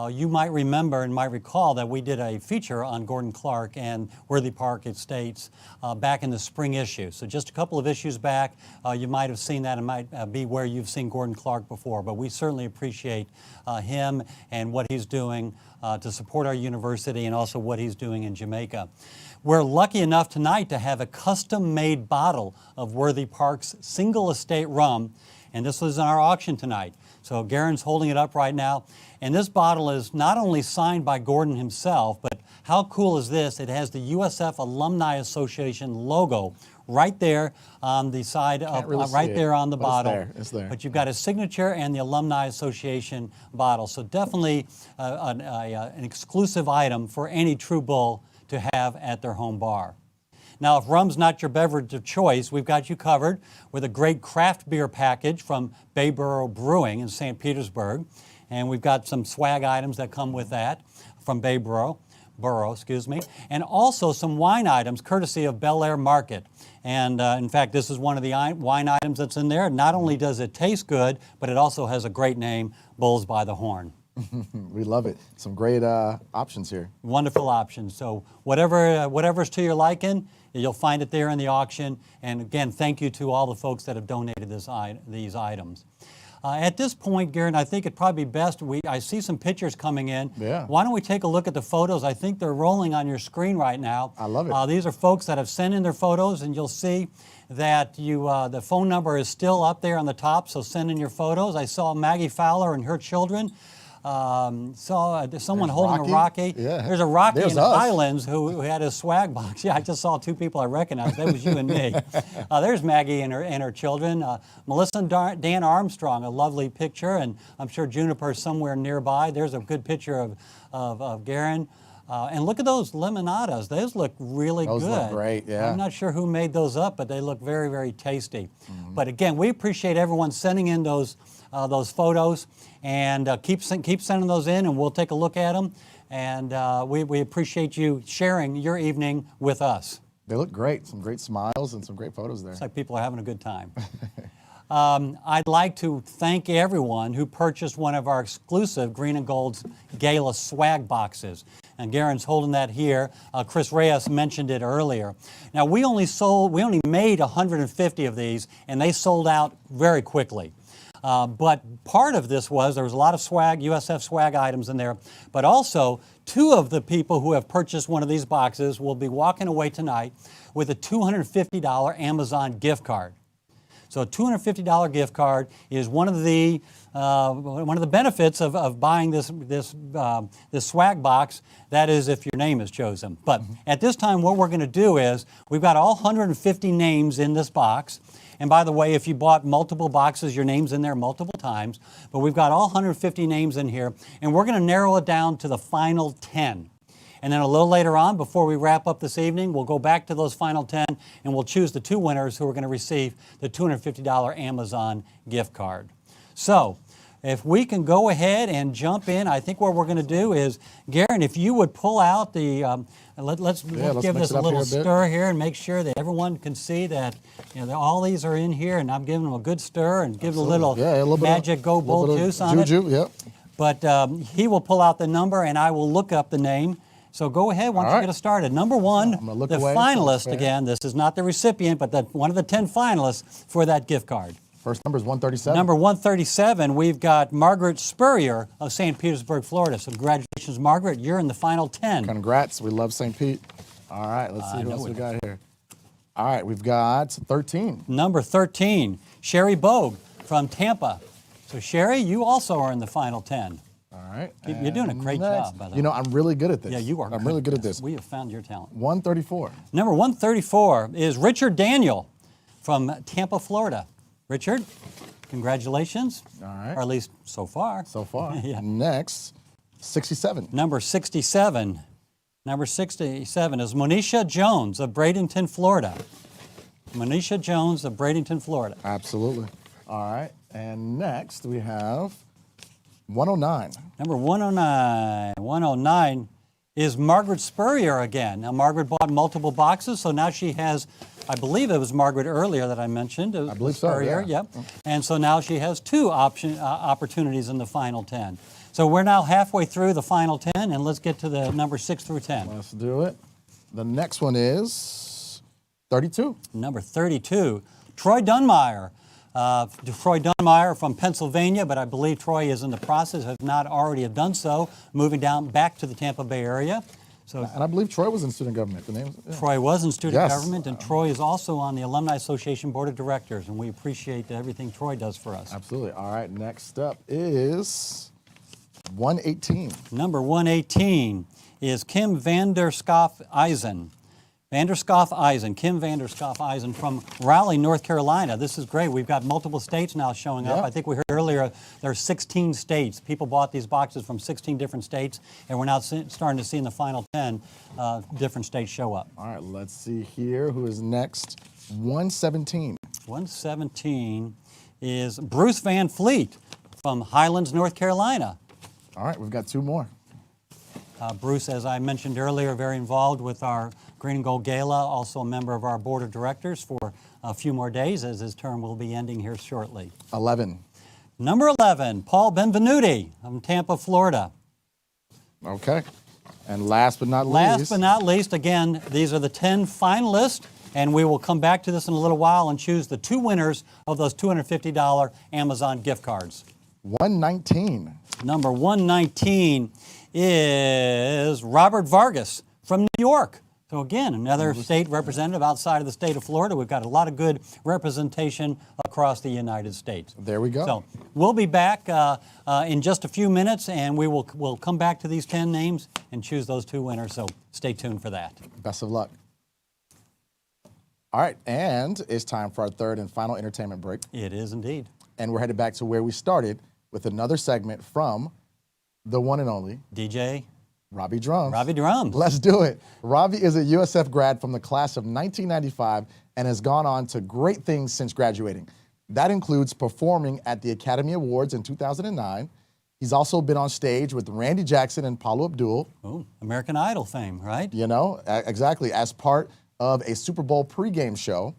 you might remember and might recall that we did a feature on Gordon Clark and Worthy Park Estates back in the spring issue. So just a couple of issues back, you might have seen that. It might be where you've seen Gordon Clark before, but we certainly appreciate him and what he's doing to support our university, and also what he's doing in Jamaica. We're lucky enough tonight to have a custom-made bottle of Worthy Park's single estate rum, and this was in our auction tonight. So Garen's holding it up right now. And this bottle is not only signed by Gordon himself, but how cool is this? It has the USF Alumni Association logo right there on the side of, right there on the bottle. It's there. But you've got a signature and the Alumni Association bottle. So definitely an exclusive item for any true bull to have at their home bar. Now, if rum's not your beverage of choice, we've got you covered with a great craft beer package from Bayboro Brewing in St. Petersburg. And we've got some swag items that come with that from Bayboro, and also some wine items courtesy of Bel Air Market. And in fact, this is one of the wine items that's in there. Not only does it taste good, but it also has a great name, Bulls by the Horn. We love it. Some great options here. Wonderful options. So whatever's to your liking, you'll find it there in the auction. And again, thank you to all the folks that have donated these items. At this point, Garen, I think it'd probably be best, I see some pictures coming in. Yeah. Why don't we take a look at the photos? I think they're rolling on your screen right now. I love it. These are folks that have sent in their photos, and you'll see that the phone number is still up there on the top, so send in your photos. I saw Maggie Fowler and her children. Saw someone holding a Rocky. Yeah. There's a Rocky There's in the us. Highlands who had a swag box. Yeah, I just saw two people I recognized. That was you and me. There's Maggie and her children. Melissa and Dan Armstrong, a lovely picture, and I'm sure Juniper's somewhere nearby. There's a good picture of Garen. And look at those limonadas. Those look really good. Those look great, yeah. I'm not sure who made those up, but they look very, very tasty. But again, we appreciate everyone sending in those photos, and keep sending those in, and we'll take a look at them. And we appreciate you sharing your evening with us. They look great. Some great smiles and some great photos there. It's like people are having a good time. I'd like to thank everyone who purchased one of our exclusive Green and Gold's Gala swag boxes. And Garen's holding that here. Chris Reyes mentioned it earlier. Now, we only made 150 of these, and they sold out very quickly. But part of this was there was a lot of swag, USF swag items in there, but also two of the people who have purchased one of these boxes will be walking away tonight with a $250 Amazon gift card. So a $250 gift card is one of the benefits of buying this swag box. That is, if your name is chosen. But at this time, what we're going to do is we've got all 150 names in this box. And by the way, if you bought multiple boxes, your name's in there multiple times. But we've got all 150 names in here, and we're going to narrow it down to the final 10. And then a little later on, before we wrap up this evening, we'll go back to those final 10, and we'll choose the two winners who are going to receive the $250 Amazon gift card. So, if we can go ahead and jump in, I think what we're going to do is, Garen, if you would pull out the, let's give this a little stir here and make sure that everyone can see that, that all these are in here, and I'm giving them a good stir and give it a little magic go bull juice on it. Juju, yep. But he will pull out the number, and I will look up the name. So go ahead, why don't you get us started. Number one, the finalist, again, this is not the recipient, but one of the 10 finalists for that gift card. First number is 137. Number 137, we've got Margaret Spurrier of St. Petersburg, Florida. So congratulations, Margaret. You're in the final 10. Congrats. We love St. Pete. All right, let's see who else we got here. All right, we've got 13. Number 13, Sherry Bogue from Tampa. So Sherry, you also are in the final 10. All right. You're doing a great job, by the way. I'm really good at this. Yeah, you are. I'm really good at this. We have found your talent. 134. Number 134 is Richard Daniel from Tampa, Florida. Richard, congratulations. All right. Or at least so far. So far. Yeah. Next, 67. Number 67. Number 67 is Monisha Jones of Bradenton, Florida. Monisha Jones of Bradenton, Florida. Absolutely. All right. And next we have 109. Number 109. 109 is Margaret Spurrier again. Now, Margaret bought multiple boxes, so now she has, I believe it was Margaret earlier that I mentioned. I believe Spurrier, so, yeah. Yep. And so now she has two opportunities in the final 10. So we're now halfway through the final 10, and let's get to the number 6 through 10. Let's do it. The next one is 32. Number 32, Troy Dunmeyer. Troy Dunmeyer from Pennsylvania, but I believe Troy is in the process, if not already have done so, moving down back to the Tampa Bay area. So, and I believe Troy was in student government. Troy was in student government, and Troy is also on the Alumni Association Board of Directors, and we appreciate everything Troy does for us. Absolutely. All right, next up is 118. Number 118 is Kim Vanderskoff Eisen. Kim Vanderskoff Eisen from Raleigh, North Carolina. This is great. We've got multiple states now showing up. I think we heard earlier there are 16 states. People bought these boxes from 16 different states, and we're now starting to see in the final 10 different states show up. All right, let's see here who is next. 117. 117 is Bruce Van Fleet from Highlands, North Carolina. All right, we've got two more. Bruce, as I mentioned earlier, very involved with our Green and Gold Gala, also a member of our board of directors for a few more days, as his term will be ending here shortly. 11. Number 11, Paul Benvenuti from Tampa, Florida. Okay. And last but not least. Last but not least, again, these are the 10 finalists, and we will come back to this in a little while and choose the two winners of those $250 Amazon gift cards. 119. Number 119 is Robert Vargas from New York. So again, another state representative outside of the state of Florida. We've got a lot of good representation across the United States. There we go. So we'll be back in just a few minutes, and we'll come back to these 10 names and choose those two winners. So stay tuned for that. Best of luck. All right, and it's time for our third and final entertainment break. It is indeed. And we're headed back to where we started with another segment from the one and only DJ Robbie Drums. Robbie Drums. Let's do it. Robbie is a USF grad from the class of 1995 and has gone on to great things since graduating. That includes performing at the Academy Awards in 2009. He's also been on stage with Randy Jackson and Paula Abdul. Oh, American Idol fame, right? Exactly, as part of a Super Bowl pregame show.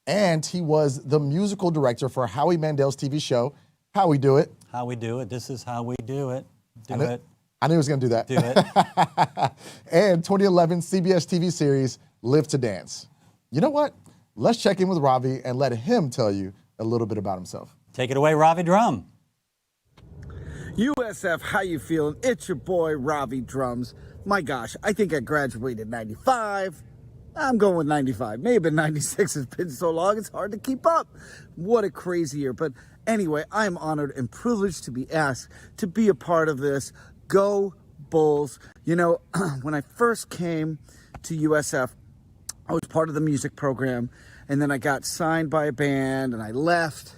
And he was the musical director for Howie Mandel's TV show, How We Do It. How We Do It. This is how we do it. Do it. I knew he was going to do that. Do it. And 2011 CBS TV series, Live to Dance. You know what? Let's check in with Robbie and let him tell you a little bit about himself. Take it away, Robbie Drum. USF, how you feeling? It's your boy, Robbie Drums. My gosh, I think I graduated 95. I'm going with 95. Maybe 96. It's been so long, it's hard to keep up. What a crazy year. But anyway, I am honored and privileged to be asked to be a part of this. Go Bulls. You know, when I first came to USF, I was part of the music program, and then I got signed by a band, and I left,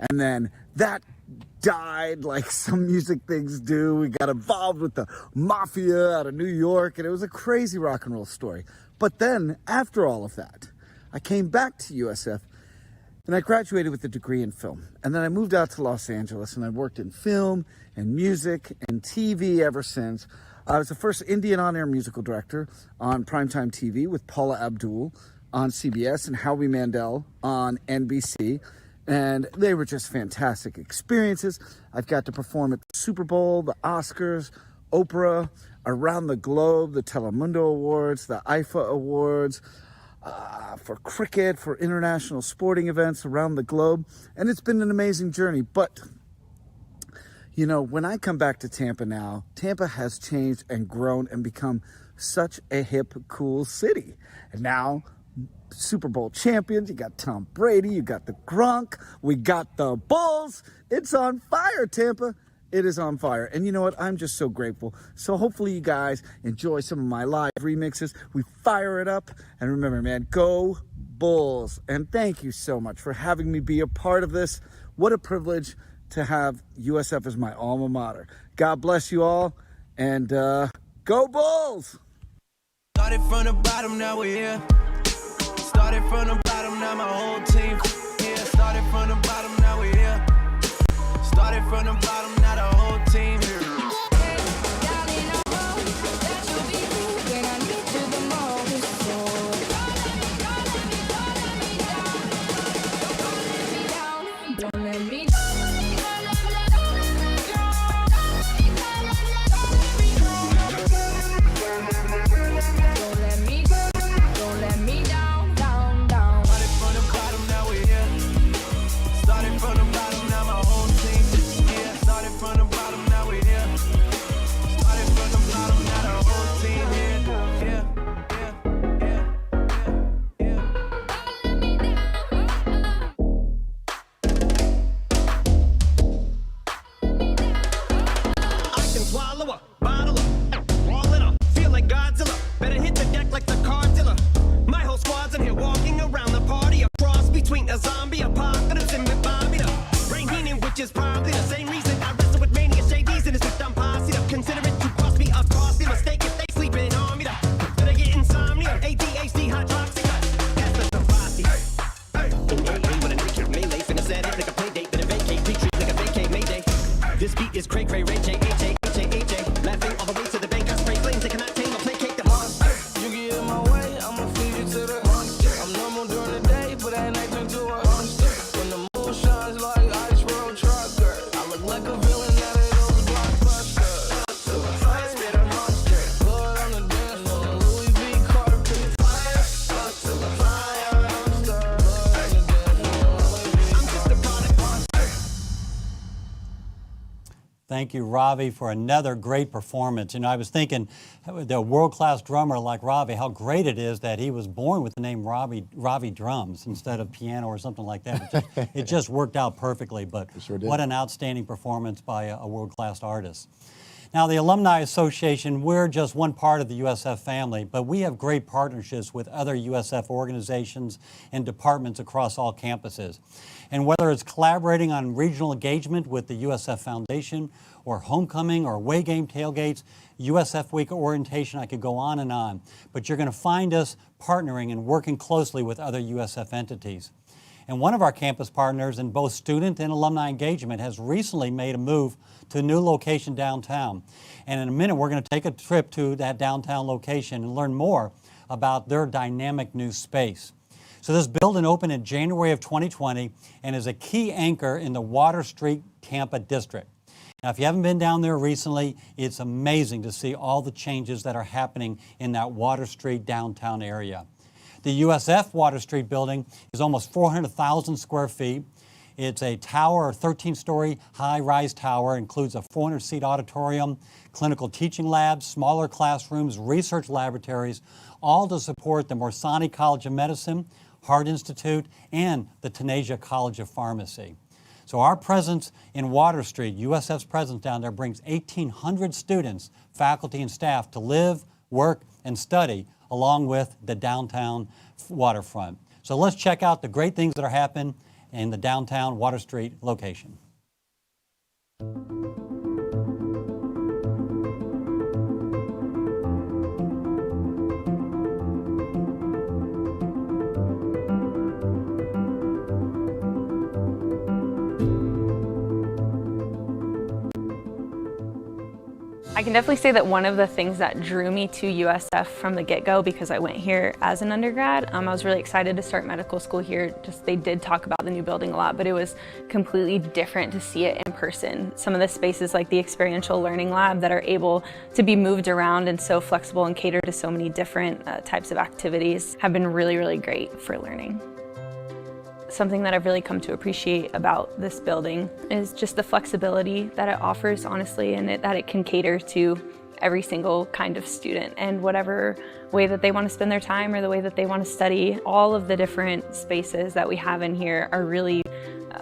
and then that died like some music things do. We got involved with the mafia out of New York, and it was a crazy rock and roll story. But then, after all of that, I came back to USF, And I graduated with a degree in film. And then I moved out to Los Angeles, and I worked in film and music and TV ever since. I was the first Indian on-air musical director on primetime TV with Paula Abdul on CBS and Howie Mandel on NBC. And they were just fantastic experiences. I've got to perform at the Super Bowl, the Oscars, Oprah, around the globe, the Telemundo Awards, the IFA Awards, for cricket, for international sporting events around the globe. And it's been an amazing journey. But, you know, when I come back to Tampa now, Tampa has changed and grown and become such a hip, cool city. And now, Super Bowl champions, you got Tom Brady, you got the Gronk, we got the Bulls. It's on fire, Tampa. It is on fire. And you know what? I'm just so grateful. So hopefully you guys enjoy some of my live remixes. We fire it up. And remember, man, go Bulls. And thank you so much for having me be a part of this. What a privilege to have USF as my alma mater. God bless you all. And go Bulls! Started from the bottom, now we're here. Started from the bottom, now my whole team. Yeah, started from the bottom, now we're here. Started from the bottom, now the whole team here. This beat is cray cray, Ray J, AJ, AJ, AJ. Laughing all the way to the bank. I spray flames, they cannot tame or placate the monster. You get in my way, I'ma feed you to the monster. I'm normal during the day, but at night turn to a monster. When the moon shines like ice road trucker, I look like a villain out of those blockbusters. I spit a monster. Blood on the dance floor, Louis V. carpet. Fire, fire, monster. Blood on the dance floor, I'm just a product monster. Thank you, Ravi, for another great performance. You know, I was thinking, the world-class drummer like Ravi, how great it is that he was born with the name Ravi Drums instead of piano or something like that. It just worked out perfectly, but It sure did. what an outstanding performance by a world-class artist. Now, the Alumni Association, we're just one part of the USF family, but we have great partnerships with other USF organizations and departments across all campuses. And whether it's collaborating on regional engagement with the USF Foundation, or homecoming, or away game tailgates, USF Week orientation, I could go on and on. But you're going to find us partnering and working closely with other USF entities. And one of our campus partners in both student and alumni engagement has recently made a move to a new location downtown. And in a minute, we're going to take a trip to that downtown location and learn more about their dynamic new space. So this building opened in January of 2020 and is a key anchor in the Water Street, Tampa district. Now, if you haven't been down there recently, it's amazing to see all the changes that are happening in that Water Street downtown area. The USF Water Street building is almost 400,000 square feet. It's a tower, a 13-story high-rise tower, includes a 400-seat auditorium, clinical teaching labs, smaller classrooms, research laboratories, all to support the Morsani College of Medicine, Heart Institute, and the Tunasia College of Pharmacy. So our presence in Water Street, USF's presence down there, brings 1,800 students, faculty, and staff to live, work, and study along with the downtown waterfront. So let's check out the great things that are happening in the downtown Water Street location. can definitely say that one of the things that drew me to USF from the get-go, because I went here as an undergrad, I was really excited to start medical school here. Just they did talk about the new building a lot, but it was completely different to see it in person. Some of the spaces like the experiential learning lab that are able to be moved around and so flexible and cater to so many different types of activities have been really, really great for learning. Something that I've really come to appreciate about this building is just the flexibility that it offers, honestly, and that it can cater to every single kind of student and whatever way that they want to spend their time or the way that they want to study. All of the different spaces that we have in here are really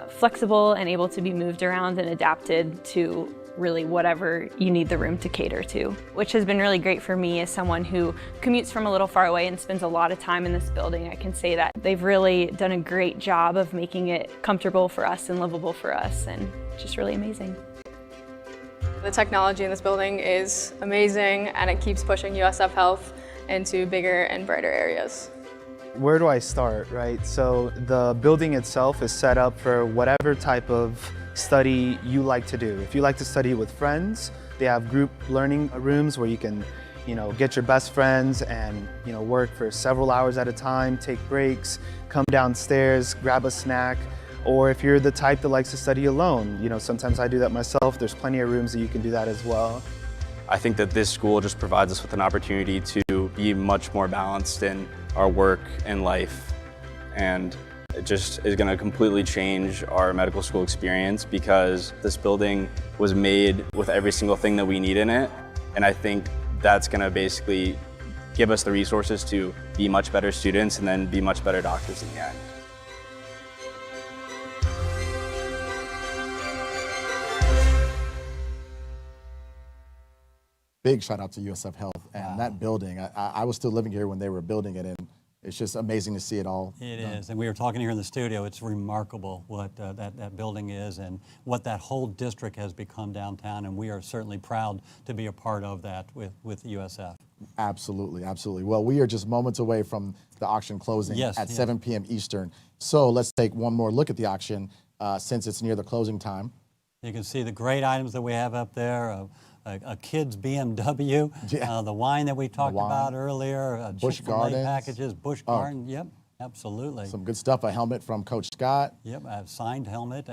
flexible and able to be moved around and adapted to really whatever you need the room to cater to, which has been really great for me as someone who commutes from a little far away and spends a lot of time in this building. I can say that they've really done a great job of making it comfortable for us and livable for us, and just really amazing. The technology in this building is amazing, and it keeps pushing USF Health into bigger and brighter areas. Where do I start, right? So the building itself is set up for whatever type of study you like to do. If you like to study with friends, they have group learning rooms where you can, get your best friends and, work for several hours at a time, take breaks, come downstairs, grab a snack. Or if you're the type that likes to study alone, sometimes I do that myself. There's plenty of rooms that you can do that as well. I think that this school just provides us with an opportunity to be much more balanced in our work and life, and it just is going to completely change our medical school experience because this building was made with every single thing that we need in it, and I think that's going to basically give us the resources to be much better students and then be much better doctors in the end. Big shout out to USF Health and that building. I was still living here when they were building it, and it's just amazing to see it all. It is, and we were talking here in the studio. It's remarkable what that building is and what that whole district has become downtown, and we are certainly proud to be a part of that with USF. Absolutely, absolutely. Well, we are just moments away from the auction closing at 7 p.m. Eastern. So let's take one more look at the auction since it's near the closing time. You can see the great items that we have up there. A kid's BMW, the wine that we talked about earlier, Busch Gardens packages, Busch Gardens, yep, absolutely. Some good stuff, a helmet from Coach Scott. Yep, a signed helmet,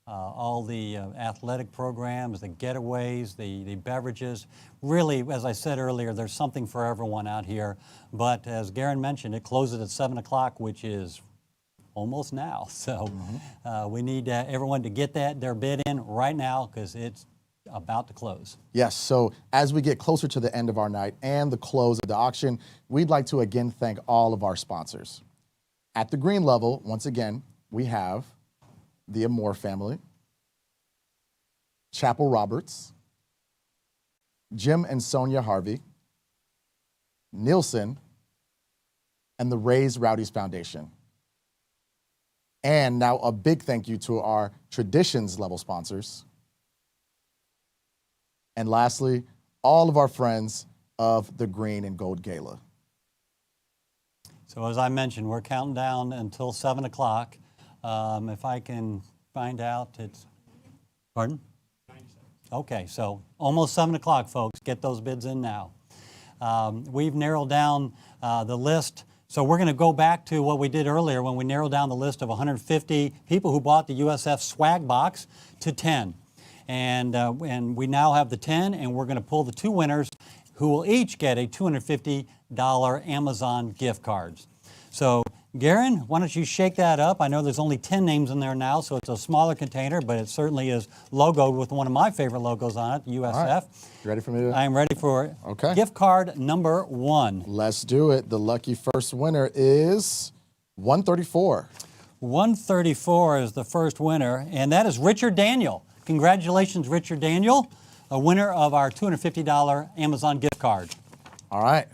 all the athletic programs, the getaways, the beverages. Really, as I said earlier, there's something for everyone out here. But as Garen mentioned, it closes at 7 o'clock, which is almost now. So we need everyone to get their bid in right now because it's about to close. Yes, so as we get closer to the end of our night and the close of the auction, we'd like to again thank all of our sponsors. At the green level, once again, we have the Amore family, Chapel Roberts, Jim and Sonia Harvey, Nielsen, and the Raise Rowdies Foundation. And now a big thank you to our Traditions level sponsors. And lastly, all of our friends of the Green and Gold Gala. So as I mentioned, we're counting down until 7 o'clock. If I can find out, it's, pardon? Okay, so almost 7 o'clock, folks. Get those bids in now. We've narrowed down the list. So we're going to go back to what we did earlier when we narrowed down the list of 150 people who bought the USF swag box to 10. And we now have the 10, and we're going to pull the 2 winners who will each get a $250 Amazon gift cards. So, Garen, why don't you shake that up? I know there's only 10 names in there now, so it's a smaller container, but it certainly is logoed with one of my favorite logos on it, USF. All right. You ready for me to? I am ready for it. Okay. Gift card number 1. Let's do it. The lucky first winner is 134. 134 is the first winner, and that is Richard Daniel. Congratulations, Richard Daniel, a winner of our $250 Amazon gift card. All right.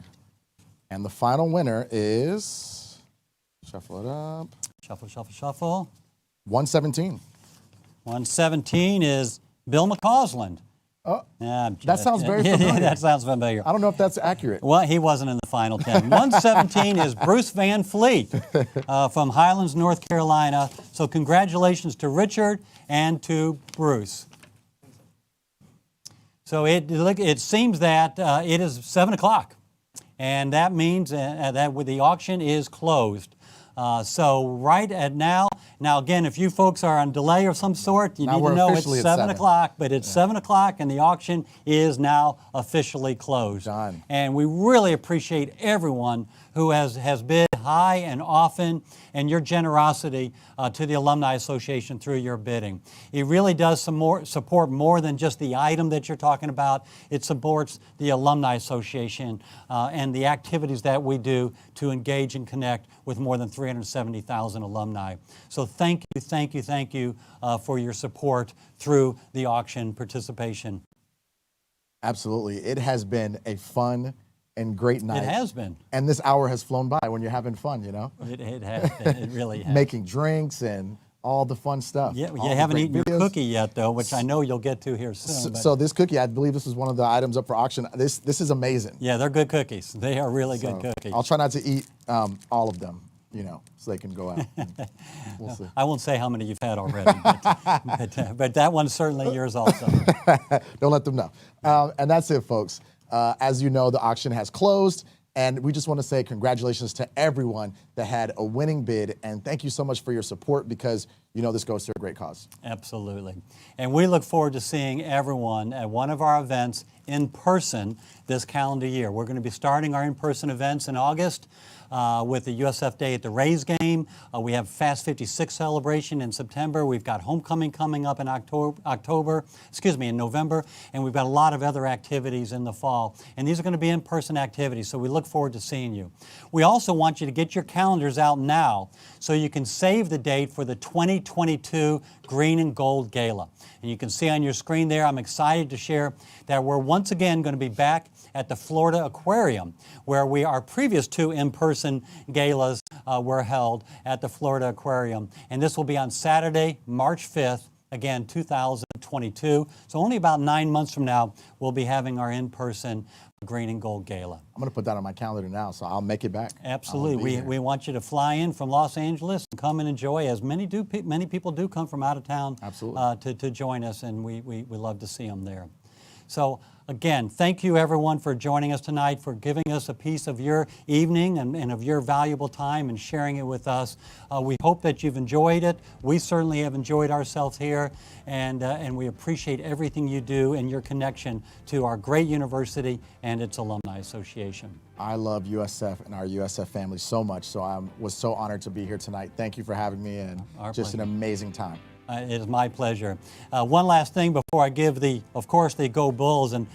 And the final winner is, shuffle it up. Shuffle, shuffle, shuffle. 117. 117 is Bill McCausland. Oh, that sounds very familiar. That sounds familiar. I don't know if that's accurate. Well, he wasn't in the final 10. 117 is Bruce Van Fleet from Highlands, North Carolina. So congratulations to Richard and to Bruce. So it seems that it is 7 o'clock, and that means that the auction is closed. So right at now again, if you folks are on delay of some sort, you Now need we're to know it's officially at 7 7. o'clock, but it's 7 o'clock and the auction is now officially closed. Done. And we really appreciate everyone who has bid high and often, and your generosity to the Alumni Association through your bidding. It really does support more than just the item that you're talking about. It supports the Alumni Association and the activities that we do to engage and connect with more than 370,000 alumni. So thank you for your support through the auction participation. Absolutely. It has been a fun and great night. It has been. And this hour has flown by when you're having fun, you know? It has been. It really has. Making drinks and all the fun stuff. Yeah, All you the haven't great eaten your videos. cookie yet, though, which I know you'll get to here soon. but- So this cookie, I believe this is one of the items up for auction. This is amazing. Yeah, they're good cookies. They are really good So cookies. I'll try not to eat all of them, you know, so they can go out. We'll see. I won't say how many you've had already, but that one's certainly yours also. Don't let them know. And that's it, folks. As you know, the auction has closed, and we just want to say congratulations to everyone that had a winning bid, and thank you so much for your support, because you know this goes to a great cause. Absolutely. And we look forward to seeing everyone at one of our events in person this calendar year. We're going to be starting our in-person events in August with the USF Day at the Rays game. We have Fast 56 celebration in September. We've got homecoming coming up in in November, and we've got a lot of other activities in the fall. And these are going to be in-person activities, so we look forward to seeing you. We also want you to get your calendars out now so you can save the date for the 2022 Green and Gold Gala. And you can see on your screen there, I'm excited to share that we're once again going to be back at the Florida Aquarium, where our previous two in-person galas were held at the Florida Aquarium. And this will be on Saturday, March 5th, again, 2022. So only about 9 months from now, we'll be having our in-person Green and Gold Gala. I'm going to put that on my calendar now, so I'll make it back. Absolutely. We want you to fly in from Los Angeles and come and enjoy, as many people do come from out of town. Absolutely. To join us, and we love to see them there. So again, thank you everyone for joining us tonight, for giving us a piece of your evening and of your valuable time and sharing it with us. We hope that you've enjoyed it. We certainly have enjoyed ourselves here, and we appreciate everything you do and your connection to our great university and its Alumni Association. I love USF and our USF family so much, so I was so honored to be here tonight. Thank you for having me, and just an amazing time. It is my pleasure. One last thing before I give of course, the Go Bulls. And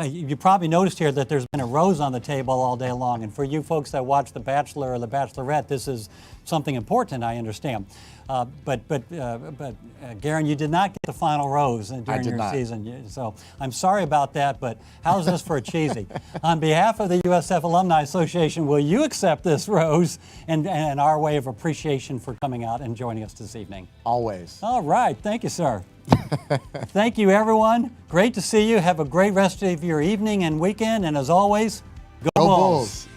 you probably noticed here that there's been a rose on the table all day long. And for you folks that watch The Bachelor or The Bachelorette, this is something important, I understand. But Garen, you did not get the final rose during your season. So I'm sorry about that, but how's this for a cheesy? On behalf of the USF Alumni Association, will you accept this rose and our way of appreciation for coming out and joining us this evening? Always. All right. Thank you, sir. Thank you, everyone. Great to see you. Have a great rest of your evening and weekend. And as always, Go Bulls.